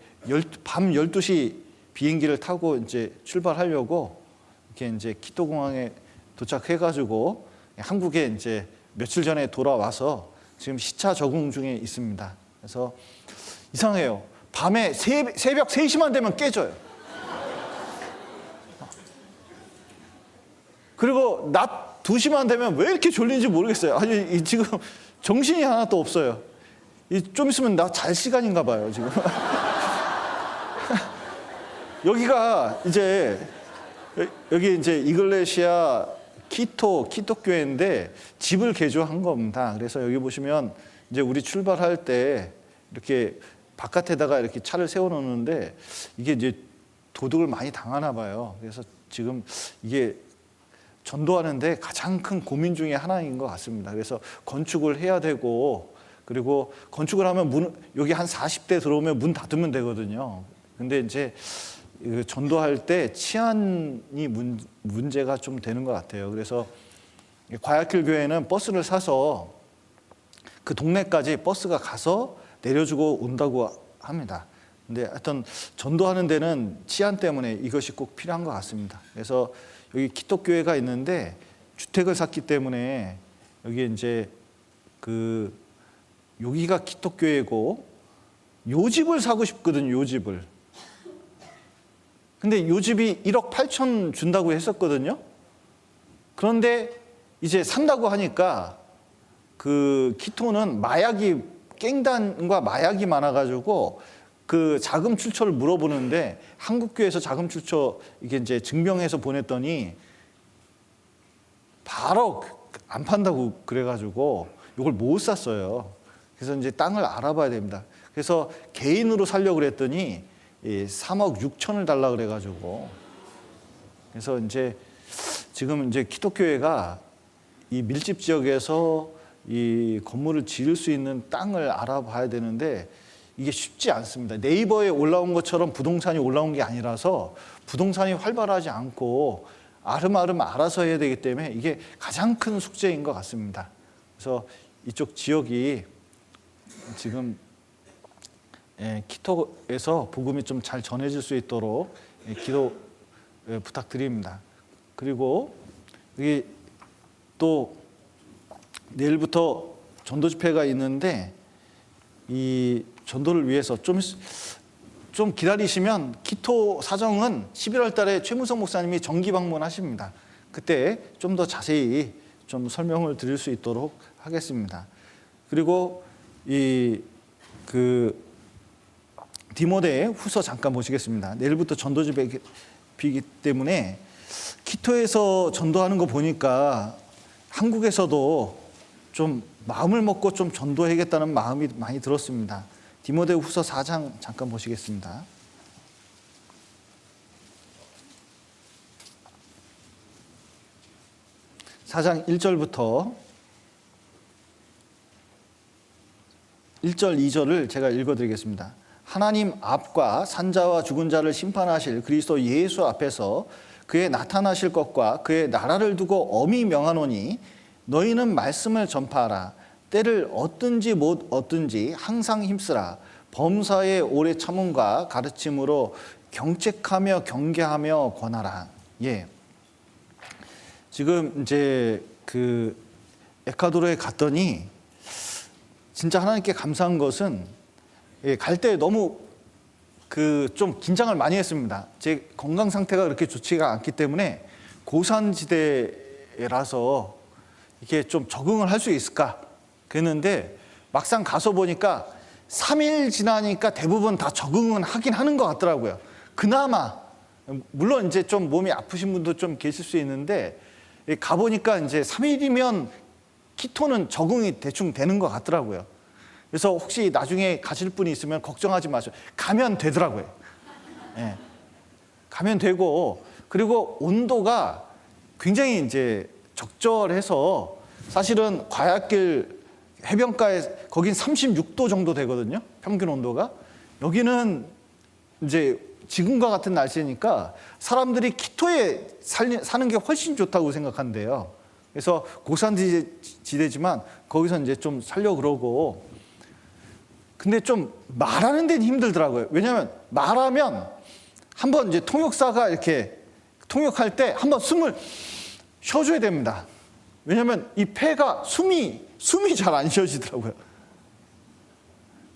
밤 12시 비행기를 타고 이제 출발하려고 이렇게 이제 키토 공항에 도착해가지고 한국에 이제 며칠 전에 돌아와서 지금 시차 적응 중에 있습니다. 그래서 이상해요. 밤에 새벽 3시만 되면 깨져요. 그리고 낮 2시만 되면 왜 이렇게 졸린지 모르겠어요. 아니 지금 정신이 하나도 없어요. 좀 있으면 나 잘 시간인가 봐요, 지금. 여기가 이제 여기 이제 이글레시아 키토교회인데 집을 개조한 겁니다. 그래서 여기 보시면 이제 우리 출발할 때 이렇게 바깥에다가 이렇게 차를 세워 놓는데 이게 이제 도둑을 많이 당하나 봐요. 그래서 지금 이게 전도하는데 가장 큰 고민 중에 하나인 것 같습니다. 그래서 건축을 해야 되고, 그리고 건축을 하면 여기 한 40대 들어오면 문 닫으면 되거든요. 근데 이제 전도할 때 치안이 문제가 좀 되는 것 같아요. 그래서 과야길 교회는 버스를 사서 그 동네까지 버스가 가서 내려주고 온다고 합니다. 근데 하여튼 전도하는 데는 치안 때문에 이것이 꼭 필요한 것 같습니다. 그래서 여기 기독교회가 있는데 주택을 샀기 때문에 여기 이제 여기가 기독교회고 요 집을 사고 싶거든요. 요 집을. 근데 요 집이 1억 8천 준다고 했었거든요. 그런데 이제 산다고 하니까 그 키토는 깽단과 마약이 많아가지고 그 자금 출처를 물어보는데 한국교회에서 자금 출처 이게 이제 증명해서 보냈더니 바로 안 판다고 그래가지고 이걸 못 샀어요. 그래서 이제 땅을 알아봐야 됩니다. 그래서 개인으로 살려고 그랬더니 3억 6천을 달라 그래가지고, 그래서 이제 지금 이제 기독교회가 이 밀집 지역에서 이 건물을 지을 수 있는 땅을 알아봐야 되는데 이게 쉽지 않습니다. 네이버에 올라온 것처럼 부동산이 올라온 게 아니라서 부동산이 활발하지 않고 아름아름 알아서 해야 되기 때문에 이게 가장 큰 숙제인 것 같습니다. 그래서 이쪽 지역이 지금 키토에서 복음이 좀 잘 전해질 수 있도록 기도 부탁드립니다. 그리고 여기 또 내일부터 전도 집회가 있는데 이 전도를 위해서 좀 기다리시면 키토 사정은 11월 달에 최무성 목사님이 정기 방문하십니다. 그때 좀 더 자세히 좀 설명을 드릴 수 있도록 하겠습니다. 그리고 디모데 후서 잠깐 보시겠습니다. 내일부터 전도 집회이기 때문에 키토에서 전도하는 거 보니까 한국에서도 좀 마음을 먹고 좀 전도해야겠다는 마음이 많이 들었습니다. 디모데 후서 4장 잠깐 보시겠습니다. 4장 1절부터 1절, 2절을 제가 읽어드리겠습니다. 하나님 앞과 산자와 죽은 자를 심판하실 그리스도 예수 앞에서 그의 나타나실 것과 그의 나라를 두고 엄히 명하노니 너희는 말씀을 전파하라. 때를 얻든지 못 얻든지 항상 힘쓰라. 범사의 오래 참음과 가르침으로 경책하며 경계하며 권하라. 예. 지금 이제 에콰도르에 갔더니 진짜 하나님께 감사한 것은 갈 때 너무 좀 긴장을 많이 했습니다. 제 건강 상태가 그렇게 좋지가 않기 때문에 고산지대라서 이게 좀 적응을 할 수 있을까 그랬는데 막상 가서 보니까 3일 지나니까 대부분 다 적응은 하긴 하는 것 같더라고요. 그나마 물론 이제 좀 몸이 아프신 분도 좀 계실 수 있는데 가보니까 이제 3일이면 키토는 적응이 대충 되는 것 같더라고요. 그래서 혹시 나중에 가실 분이 있으면 걱정하지 마세요. 가면 되더라고요. 예. 가면 되고, 그리고 온도가 굉장히 이제 적절해서 사실은 과야길 해변가에 거긴 36도 정도 되거든요. 평균 온도가. 여기는 이제 지금과 같은 날씨니까 사람들이 키토에 사는 게 훨씬 좋다고 생각한대요. 그래서 고산지대지만 거기서 이제 좀 살려고 그러고, 근데 좀 말하는 데는 힘들더라고요. 왜냐하면 말하면 한번 이제 통역사가 이렇게 통역할 때 한번 숨을 쉬어줘야 됩니다. 왜냐하면 이 폐가 숨이 잘 안 쉬어지더라고요.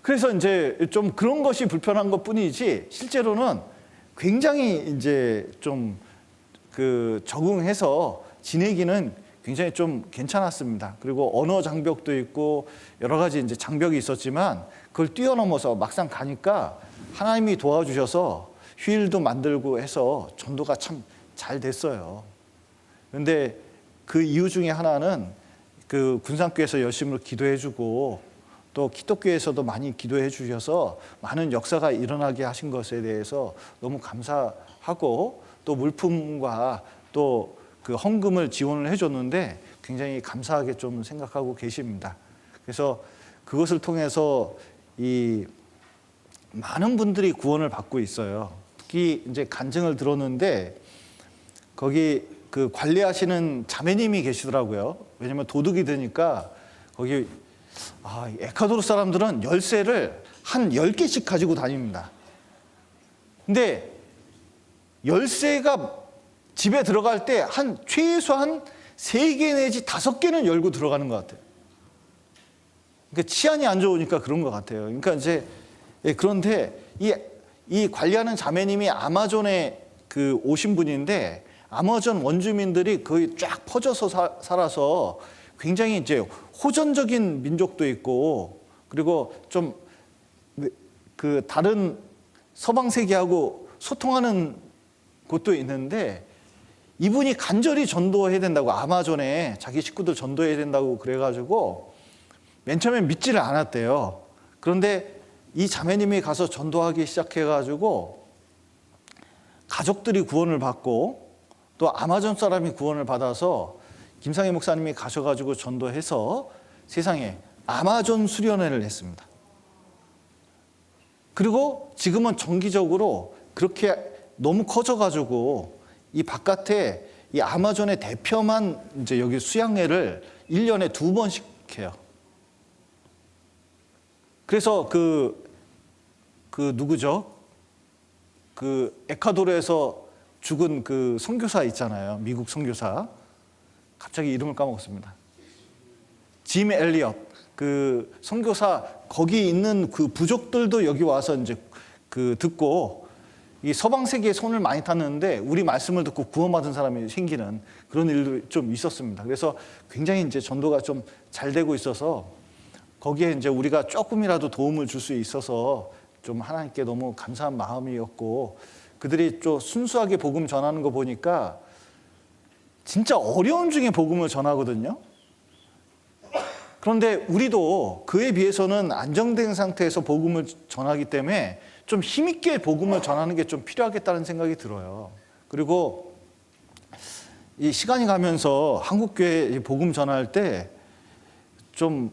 그래서 이제 좀 그런 것이 불편한 것 뿐이지 실제로는 굉장히 이제 좀 적응해서 지내기는 굉장히 좀 괜찮았습니다. 그리고 언어 장벽도 있고 여러 가지 이제 장벽이 있었지만 그걸 뛰어넘어서 막상 가니까 하나님이 도와주셔서 휴일도 만들고 해서 전도가 참 잘 됐어요. 그런데 그 이유 중에 하나는 군산교회에서 열심히 기도해주고 또 기독교에서도 많이 기도해 주셔서 많은 역사가 일어나게 하신 것에 대해서 너무 감사하고 또 물품과 또 그 헌금을 지원을 해줬는데 굉장히 감사하게 좀 생각하고 계십니다. 그래서 그것을 통해서 이 많은 분들이 구원을 받고 있어요. 특히 이제 간증을 들었는데 거기 그 관리하시는 자매님이 계시더라고요. 왜냐면 도둑이 되니까 거기 에콰도르 사람들은 열쇠를 한 10개씩 가지고 다닙니다. 근데 열쇠가 집에 들어갈 때 최소한 3개 내지 5개는 열고 들어가는 것 같아요. 그러니까 치안이 안 좋으니까 그런 것 같아요. 그러니까 이제 그런데 이 관리하는 자매님이 아마존에 그 오신 분인데 아마존 원주민들이 거의 쫙 퍼져서 살아서 굉장히 이제 호전적인 민족도 있고 그리고 좀 그 다른 서방 세계하고 소통하는 곳도 있는데 이분이 간절히 전도해야 된다고 아마존에 자기 식구들 전도해야 된다고 그래가지고 맨 처음엔 믿지를 않았대요. 그런데 이 자매님이 가서 전도하기 시작해가지고 가족들이 구원을 받고 또 아마존 사람이 구원을 받아서 김상희 목사님이 가셔가지고 전도해서 세상에 아마존 수련회를 했습니다. 그리고 지금은 정기적으로 그렇게 너무 커져가지고 이 바깥에 이 아마존의 대표만 이제 여기 수양회를 1년에 2번씩 해요. 그래서 그 누구죠? 그 에콰도르에서 죽은 그 선교사 있잖아요. 미국 선교사. 갑자기 이름을 까먹었습니다. 짐 엘리엇. 그 선교사 거기 있는 그 부족들도 여기 와서 이제 그 듣고 이 서방 세계에 손을 많이 탔는데 우리 말씀을 듣고 구원받은 사람이 생기는 그런 일도 좀 있었습니다. 그래서 굉장히 이제 전도가 좀 잘 되고 있어서 거기에 이제 우리가 조금이라도 도움을 줄 수 있어서 좀 하나님께 너무 감사한 마음이었고 그들이 좀 순수하게 복음 전하는 거 보니까 진짜 어려움 중에 복음을 전하거든요. 그런데 우리도 그에 비해서는 안정된 상태에서 복음을 전하기 때문에 좀 힘있게 복음을 전하는 게 좀 필요하겠다는 생각이 들어요. 그리고 이 시간이 가면서 한국교회 복음 전할 때 좀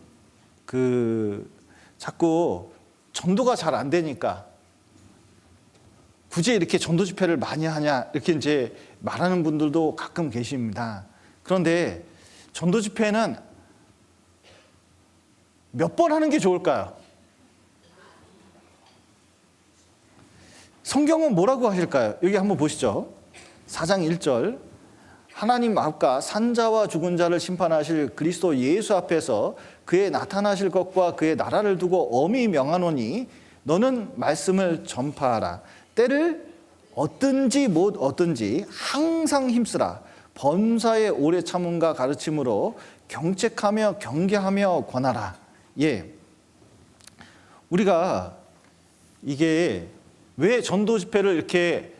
자꾸 전도가 잘 안 되니까 굳이 이렇게 전도 집회를 많이 하냐 이렇게 이제 말하는 분들도 가끔 계십니다. 그런데 전도 집회는 몇 번 하는 게 좋을까요? 성경은 뭐라고 하실까요? 여기 한번 보시죠. 4장 1절. 하나님 앞과 산자와 죽은 자를 심판하실 그리스도 예수 앞에서 그의 나타나실 것과 그의 나라를 두고 엄히 명하노니 너는 말씀을 전파하라. 때를 얻든지 못 얻든지 항상 힘쓰라. 범사에 오래 참음과 가르침으로 경책하며 경계하며 권하라. 예, 우리가 이게 왜 전도 집회를 이렇게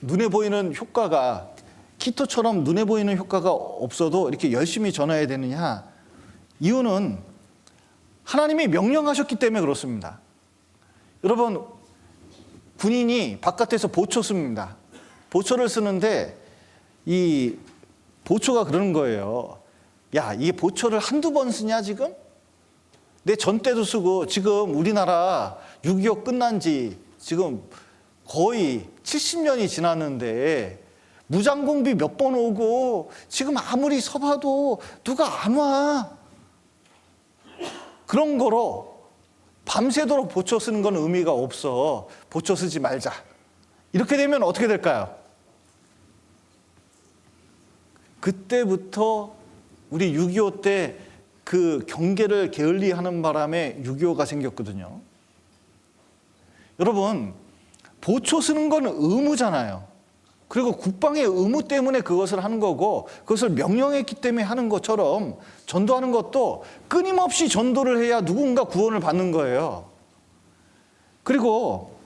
눈에 보이는 효과가 키토처럼 눈에 보이는 효과가 없어도 이렇게 열심히 전해야 되느냐? 이유는 하나님이 명령하셨기 때문에 그렇습니다. 여러분, 군인이 바깥에서 보초 씁니다. 보초를 쓰는데 이 보초가 그러는 거예요. 야, 이게 보초를 한두 번 쓰냐 지금? 내 전 때도 쓰고 지금 우리나라 6.25 끝난 지 지금 거의 70년이 지났는데 무장공비 몇 번 오고 지금 아무리 서봐도 누가 안 와. 그런 거로 밤새도록 보초 쓰는 건 의미가 없어. 보초 쓰지 말자. 이렇게 되면 어떻게 될까요? 그때부터 우리 6.25 때 그 경계를 게을리하는 바람에 6.25가 생겼거든요. 여러분, 보초 쓰는 건 의무잖아요. 그리고 국방의 의무 때문에 그것을 하는 거고 그것을 명령했기 때문에 하는 것처럼 전도하는 것도 끊임없이 전도를 해야 누군가 구원을 받는 거예요. 그리고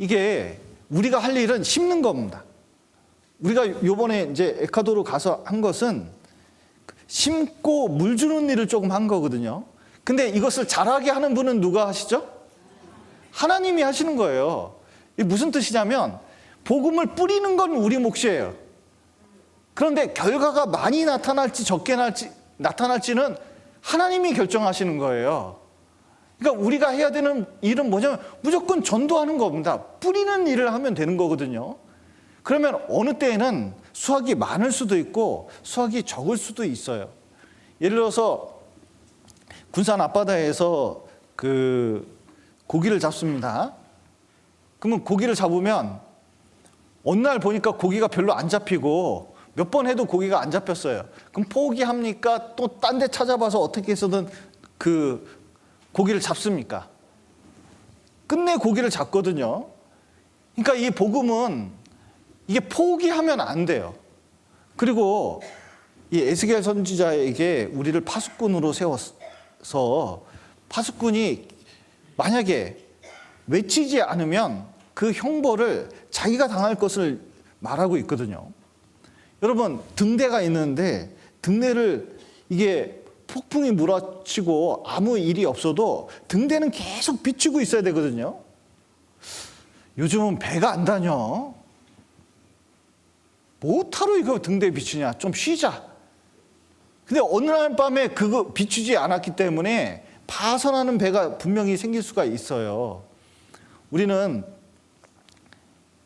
이게 우리가 할 일은 심는 겁니다. 우리가 요번에 이제 에콰도르 가서 한 것은 심고 물 주는 일을 조금 한 거거든요. 근데 이것을 잘하게 하는 분은 누가 하시죠? 하나님이 하시는 거예요. 이게 무슨 뜻이냐면 복음을 뿌리는 건 우리 몫이에요. 그런데 결과가 많이 나타날지 적게 나타날지는 하나님이 결정하시는 거예요. 그러니까 우리가 해야 되는 일은 뭐냐면 무조건 전도하는 겁니다. 뿌리는 일을 하면 되는 거거든요. 그러면 어느 때에는 수확이 많을 수도 있고 수확이 적을 수도 있어요. 예를 들어서 군산 앞바다에서 그 고기를 잡습니다. 그러면 고기를 잡으면 어느 날 보니까 고기가 별로 안 잡히고 몇 번 해도 고기가 안 잡혔어요. 그럼 포기합니까? 또 딴 데 찾아봐서 어떻게 해서든 그 고기를 잡습니까? 끝내 고기를 잡거든요. 그러니까 이 복음은 이게 포기하면 안 돼요. 그리고 이 에스겔 선지자에게 우리를 파수꾼으로 세워서 파수꾼이 만약에 외치지 않으면 그 형벌을 자기가 당할 것을 말하고 있거든요. 여러분, 등대가 있는데 등대를 이게 폭풍이 몰아치고 아무 일이 없어도 등대는 계속 비추고 있어야 되거든요. 요즘은 배가 안 다녀. 뭐하러 이거 등대 비추냐? 좀 쉬자. 근데 어느 날 밤에 그거 비추지 않았기 때문에 파선하는 배가 분명히 생길 수가 있어요. 우리는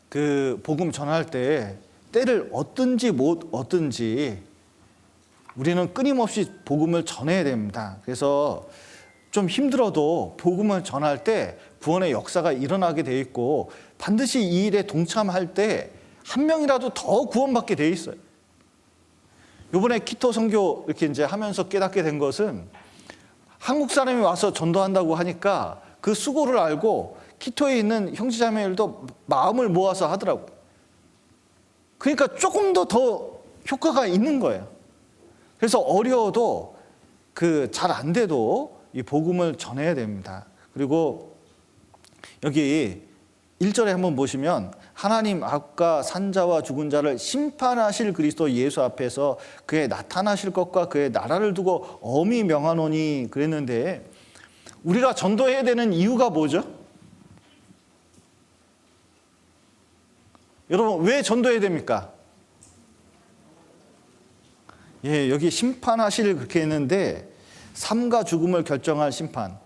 그 복음 전할 때 때를 얻든지 못 얻든지 우리는 끊임없이 복음을 전해야 됩니다. 그래서 좀 힘들어도 복음을 전할 때 구원의 역사가 일어나게 돼 있고 반드시 이 일에 동참할 때 한 명이라도 더 구원받게 돼 있어요. 이번에 키토 선교 이렇게 이제 하면서 깨닫게 된 것은 한국 사람이 와서 전도한다고 하니까 그 수고를 알고 키토에 있는 형제자매들도 마음을 모아서 하더라고요. 그러니까 조금 더 효과가 있는 거예요. 그래서 어려워도 그 잘 안 돼도 이 복음을 전해야 됩니다. 그리고 여기 1절에 한번 보시면 하나님 앞과 산자와 죽은 자를 심판하실 그리스도 예수 앞에서 그의 나타나실 것과 그의 나라를 두고 엄히 명하노니 그랬는데 우리가 전도해야 되는 이유가 뭐죠? 여러분, 왜 전도해야 됩니까? 예, 여기 심판하실 그렇게 했는데 삶과 죽음을 결정할 심판,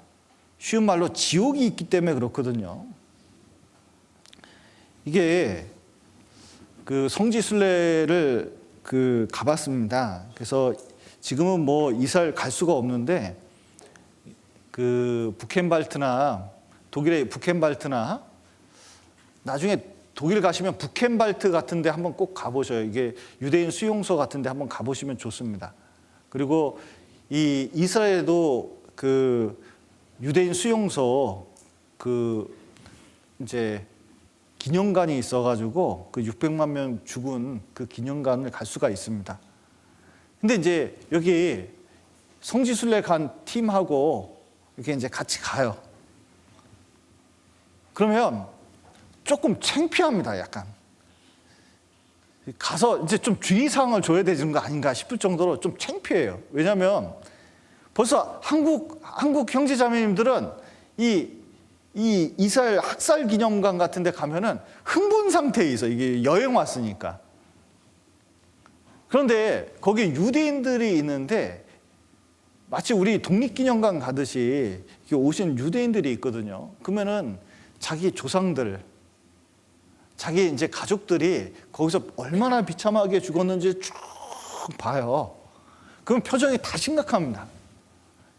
쉬운 말로 지옥이 있기 때문에 그렇거든요. 이게 그 성지순례를 그 가봤습니다. 그래서 지금은 뭐 이스라엘 갈 수가 없는데 그 부켄발트나 독일의 부켄발트나 나중에 독일 가시면 부켄발트 같은 데 한번 꼭 가보셔요. 이게 유대인 수용소 같은 데 한번 가보시면 좋습니다. 그리고 이 이스라엘에도 그 유대인 수용소 그 이제 기념관이 있어가지고 그 600만 명 죽은 그 기념관을 갈 수가 있습니다. 근데 이제 여기 성지순례 간 팀하고 이렇게 이제 같이 가요. 그러면 조금 창피합니다, 약간. 가서 이제 좀 주의사항을 줘야 되는 거 아닌가 싶을 정도로 좀 창피해요. 왜냐하면 벌써 한국 형제자매님들은 이 이스라엘 학살 기념관 같은 데 가면은 흥분 상태에 있어. 이게 여행 왔으니까. 그런데 거기 유대인들이 있는데 마치 우리 독립기념관 가듯이 오신 유대인들이 있거든요. 그러면은 자기 조상들, 자기 이제 가족들이 거기서 얼마나 비참하게 죽었는지 쭉 봐요. 그럼 표정이 다 심각합니다.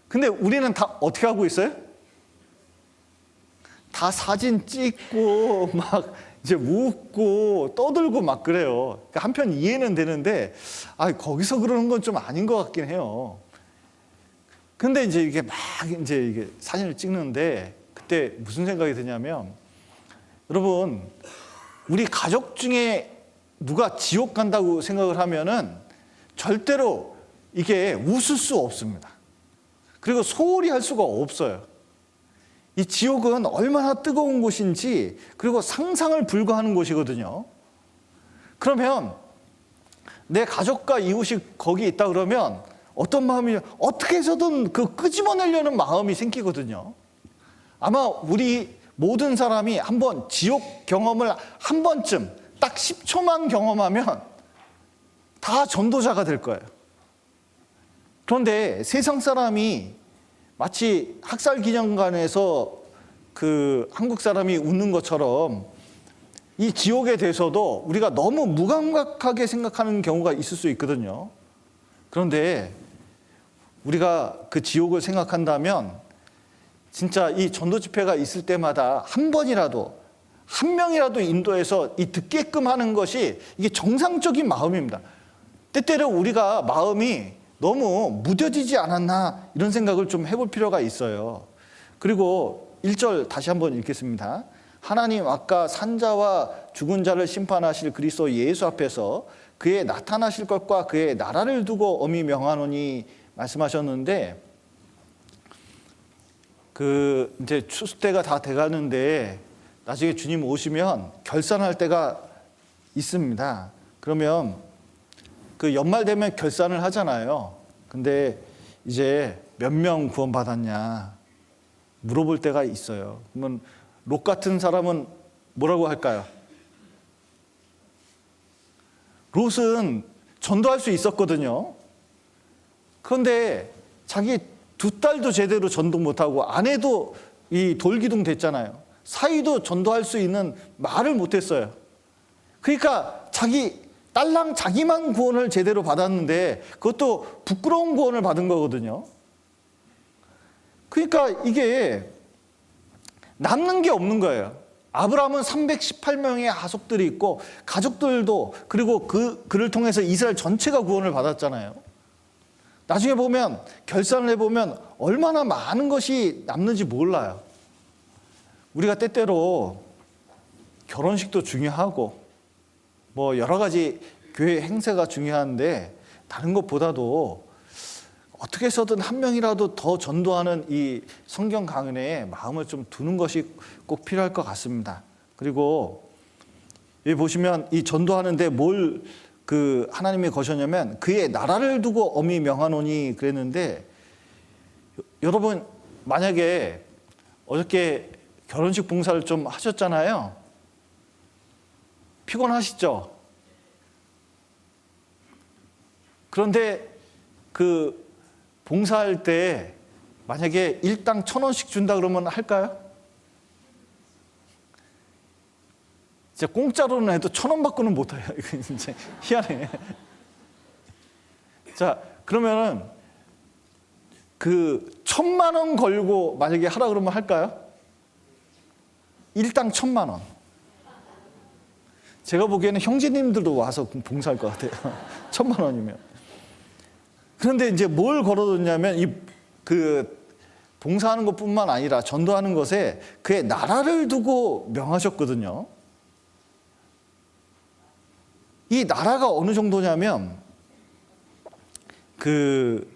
근데 우리는 다 어떻게 하고 있어요? 다 사진 찍고 막 이제 웃고 떠들고 막 그래요. 그러니까 한편 이해는 되는데 거기서 그러는 건 좀 아닌 것 같긴 해요. 근데 이제 이게 막 이제 이게 사진을 찍는데 그때 무슨 생각이 드냐면 여러분, 우리 가족 중에 누가 지옥 간다고 생각을 하면은 절대로 이게 웃을 수 없습니다. 그리고 소홀히 할 수가 없어요. 이 지옥은 얼마나 뜨거운 곳인지 그리고 상상을 불허하는 곳이거든요. 그러면 내 가족과 이웃이 거기 있다 그러면 어떤 마음이 어떻게 해서든 그 끄집어내려는 마음이 생기거든요. 아마 우리 모든 사람이 한번 지옥 경험을 한 번쯤 딱 10초만 경험하면 다 전도자가 될 거예요. 그런데 세상 사람이 마치 학살기념관에서 그 한국 사람이 웃는 것처럼 이 지옥에 대해서도 우리가 너무 무감각하게 생각하는 경우가 있을 수 있거든요. 그런데 우리가 그 지옥을 생각한다면 진짜 이 전도 집회가 있을 때마다 한 번이라도, 한 명이라도 인도해서 이 듣게끔 하는 것이 이게 정상적인 마음입니다. 때때로 우리가 마음이 너무 무뎌지지 않았나 이런 생각을 좀 해볼 필요가 있어요. 그리고 1절 다시 한번 읽겠습니다. 하나님 아까 산자와 죽은 자를 심판하실 그리스도 예수 앞에서 그의 나타나실 것과 그의 나라를 두고 엄히 명하노니 말씀하셨는데, 그 이제 추수 때가 다 돼가는데 나중에 주님 오시면 결산할 때가 있습니다. 그러면 그 연말 되면 결산을 하잖아요. 근데 이제 몇 명 구원받았냐 물어볼 때가 있어요. 그러면 롯 같은 사람은 뭐라고 할까요? 롯은 전도할 수 있었거든요. 그런데 자기 두 딸도 제대로 전도 못하고 아내도 이 돌기둥 됐잖아요. 사위도 전도할 수 있는 말을 못했어요. 그러니까 자기 딸랑 자기만 구원을 제대로 받았는데 그것도 부끄러운 구원을 받은 거거든요. 그러니까 이게 남는 게 없는 거예요. 아브라함은 318명의 하속들이 있고 가족들도, 그리고 그를 통해서 이스라엘 전체가 구원을 받았잖아요. 나중에 보면 결산을 해보면 얼마나 많은 것이 남는지 몰라요. 우리가 때때로 결혼식도 중요하고 뭐 여러 가지 교회 행사가 중요한데 다른 것보다도 어떻게 해서든 한 명이라도 더 전도하는 이 성경 강은혜에 마음을 좀 두는 것이 꼭 필요할 것 같습니다. 그리고 여기 보시면 이 전도하는데 뭘 그 하나님이 거셨냐면 그의 나라를 두고 엄히 명하노니 그랬는데, 여러분 만약에 어저께 결혼식 봉사를 좀 하셨잖아요. 피곤하시죠? 그런데 그 봉사할 때 만약에 일당 1,000원씩 준다 그러면 할까요? 진짜 공짜로는 해도 1,000원 받고는 못해요. 이거 진짜 희한해. 자, 그러면은 그 1,000만 원 걸고 만약에 하라 그러면 할까요? 일당 1,000만 원. 제가 보기에는 형제님들도 와서 봉사할 것 같아요. 1,000만 원이면. 그런데 이제 뭘 걸어뒀냐면 이 그 봉사하는 것뿐만 아니라 전도하는 것에 그의 나라를 두고 명하셨거든요. 이 나라가 어느 정도냐면 그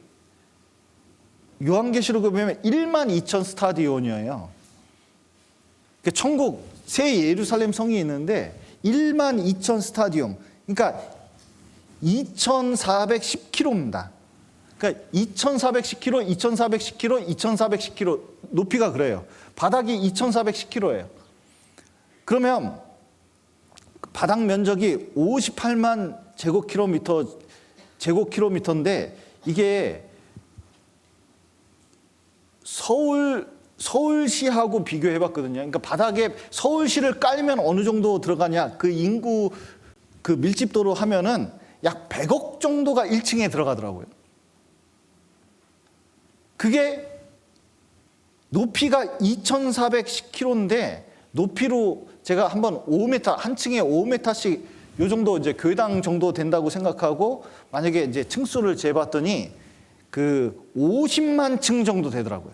요한계시록에 보면 12,000 스타디온이에요. 천국 새 예루살렘 성이 있는데 12,000 스타디움, 그러니까 2,410km입니다. 그러니까 2,410km, 2,410km, 2,410km 높이가 그래요. 바닥이 2,410km예요. 그러면 바닥 면적이 58만 제곱킬로미터인데 이게 서울시하고 비교해 봤거든요. 그러니까 바닥에 서울시를 깔면 어느 정도 들어가냐, 그 인구 그 밀집도로 하면은 약 100억 정도가 1층에 들어가더라고요. 그게 높이가 2,410km인데 높이로 제가 한번 5m, 한 층에 5m씩 요 정도 이제 교회당 정도 된다고 생각하고 만약에 이제 층수를 재봤더니 그 50만 층 정도 되더라고요.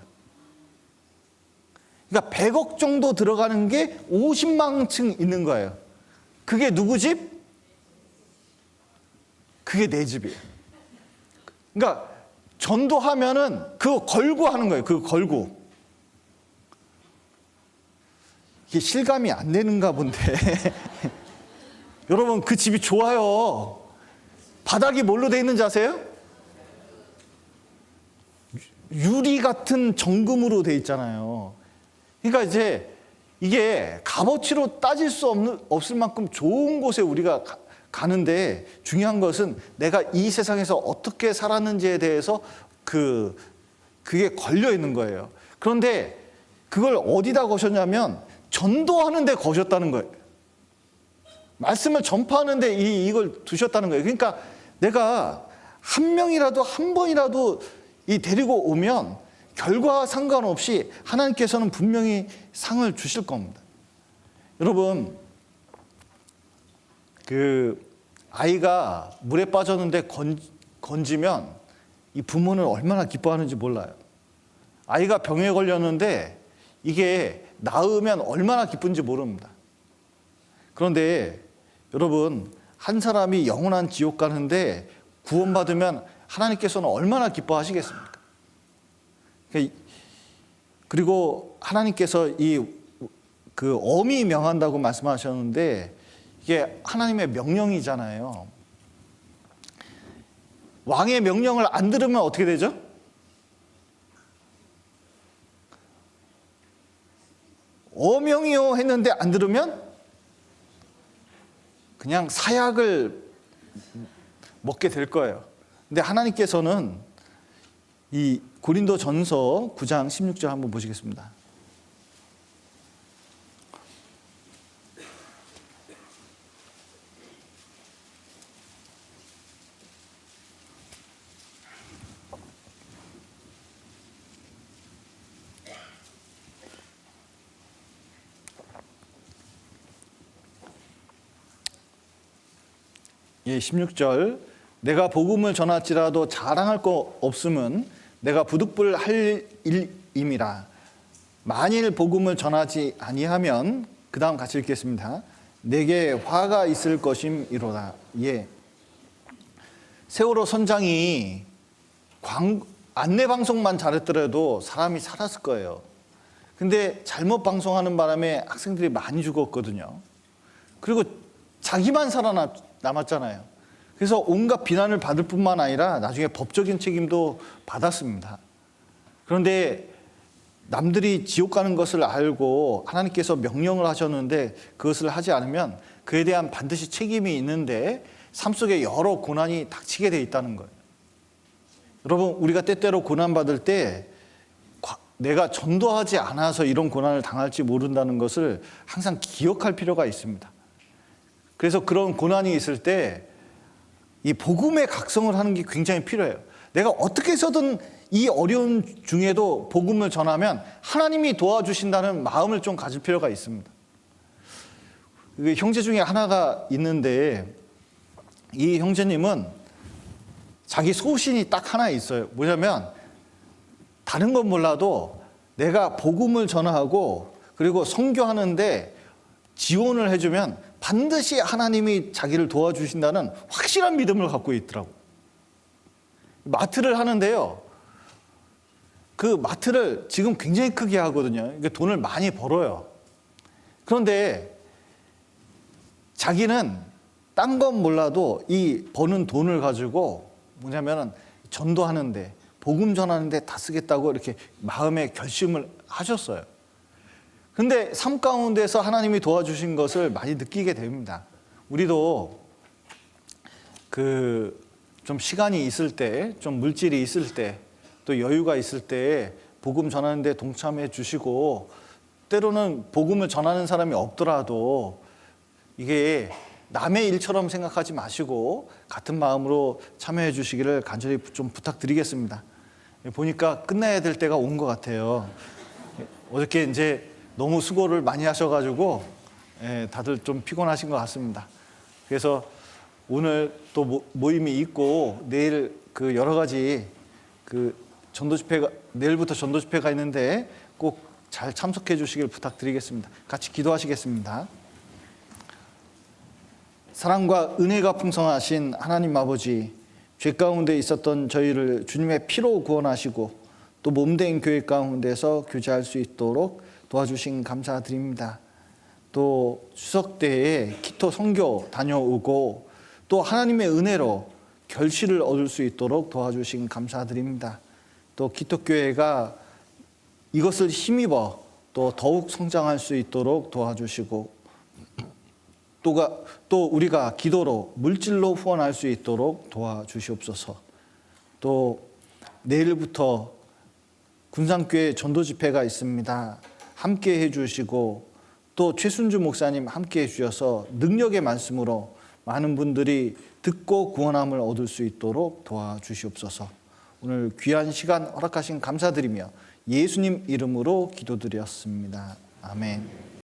그러니까 100억 정도 들어가는 게 50만 층 있는 거예요. 그게 누구 집? 그게 내 집이에요. 그러니까 전도하면은 그거 걸고 하는 거예요. 그거 걸고. 이게 실감이 안 되는가 본데 여러분 그 집이 좋아요. 바닥이 뭘로 돼 있는지 아세요? 유리 같은 정금으로 돼 있잖아요. 그러니까 이제 이게 값어치로 따질 수 없을 만큼 좋은 곳에 우리가 가는데, 중요한 것은 내가 이 세상에서 어떻게 살았는지에 대해서 그게 걸려 있는 거예요. 그런데 그걸 어디다 거셨냐면 전도하는 데 거셨다는 거예요. 말씀을 전파하는 데 이걸 두셨다는 거예요. 그러니까 내가 한 명이라도 한 번이라도 데리고 오면 결과와 상관없이 하나님께서는 분명히 상을 주실 겁니다. 여러분, 아이가 물에 빠졌는데 건지면 이 부모는 얼마나 기뻐하는지 몰라요. 아이가 병에 걸렸는데 이게 나으면 얼마나 기쁜지 모릅니다. 그런데 여러분, 한 사람이 영원한 지옥 가는데 구원받으면 하나님께서는 얼마나 기뻐하시겠습니까? 그리고 하나님께서 엄히 명한다고 말씀하셨는데, 이게 하나님의 명령이잖아요. 왕의 명령을 안 들으면 어떻게 되죠? 어명이요 했는데 안 들으면 그냥 사약을 먹게 될 거예요. 근데 하나님께서는 이 고린도전서 9장 16절 한번 보시겠습니다. 예, 16절. 내가 복음을 전할지라도 자랑할 거 없음은 내가 부득불 할 일임이라. 만일 복음을 전하지 아니하면, 그 다음 같이 읽겠습니다. 내게 화가 있을 것임이로다. 예. 세월호 선장이 안내 방송만 잘했더라도 사람이 살았을 거예요. 근데 잘못 방송하는 바람에 학생들이 많이 죽었거든요. 그리고 자기만 살아남았잖아요. 그래서 온갖 비난을 받을 뿐만 아니라 나중에 법적인 책임도 받았습니다. 그런데 남들이 지옥 가는 것을 알고 하나님께서 명령을 하셨는데 그것을 하지 않으면 그에 대한 반드시 책임이 있는데 삶 속에 여러 고난이 닥치게 돼 있다는 거예요. 여러분, 우리가 때때로 고난받을 때 내가 전도하지 않아서 이런 고난을 당할지 모른다는 것을 항상 기억할 필요가 있습니다. 그래서 그런 고난이 있을 때 이 복음의 각성을 하는 게 굉장히 필요해요. 내가 어떻게 해서든 이 어려운 중에도 복음을 전하면 하나님이 도와주신다는 마음을 좀 가질 필요가 있습니다. 형제 중에 하나가 있는데, 이 형제님은 자기 소신이 딱 하나 있어요. 뭐냐면 다른 건 몰라도 내가 복음을 전하고 그리고 선교하는데 지원을 해주면 반드시 하나님이 자기를 도와주신다는 확실한 믿음을 갖고 있더라고요. 마트를 하는데요, 그 마트를 지금 굉장히 크게 하거든요. 돈을 많이 벌어요. 그런데 자기는 딴 건 몰라도 이 버는 돈을 가지고 뭐냐면은 전도하는데, 복음 전하는데 다 쓰겠다고 이렇게 마음에 결심을 하셨어요. 근데 삶 가운데서 하나님이 도와주신 것을 많이 느끼게 됩니다. 우리도 좀 시간이 있을 때, 좀 물질이 있을 때, 또 여유가 있을 때 복음 전하는데 동참해 주시고, 때로는 복음을 전하는 사람이 없더라도 이게 남의 일처럼 생각하지 마시고 같은 마음으로 참여해 주시기를 간절히 좀 부탁드리겠습니다. 보니까 끝내야 될 때가 온 것 같아요. 어저께 이제 너무 수고를 많이 하셔가지고 다들 좀 피곤하신 것 같습니다. 그래서 오늘 또 모임이 있고 내일 여러 가지 전도 집회가, 내일부터 전도 집회가 있는데 꼭 잘 참석해 주시길 부탁드리겠습니다. 같이 기도하시겠습니다. 사랑과 은혜가 풍성하신 하나님 아버지, 죄 가운데 있었던 저희를 주님의 피로 구원하시고 또 몸된 교회 가운데서 교제할 수 있도록 도와주신 감사드립니다. 또 추석 때에 키토 선교 다녀오고 또 하나님의 은혜로 결실을 얻을 수 있도록 도와주신 감사드립니다. 또 키토 교회가 이것을 힘입어 또 더욱 성장할 수 있도록 도와주시고 또 우리가 기도로 물질로 후원할 수 있도록 도와주시옵소서. 또 내일부터 군산교회 전도 집회가 있습니다. 함께 해주시고 또 최순주 목사님 함께 해주셔서 능력의 말씀으로 많은 분들이 듣고 구원함을 얻을 수 있도록 도와주시옵소서. 오늘 귀한 시간 허락하신 감사드리며 예수님 이름으로 기도드렸습니다. 아멘.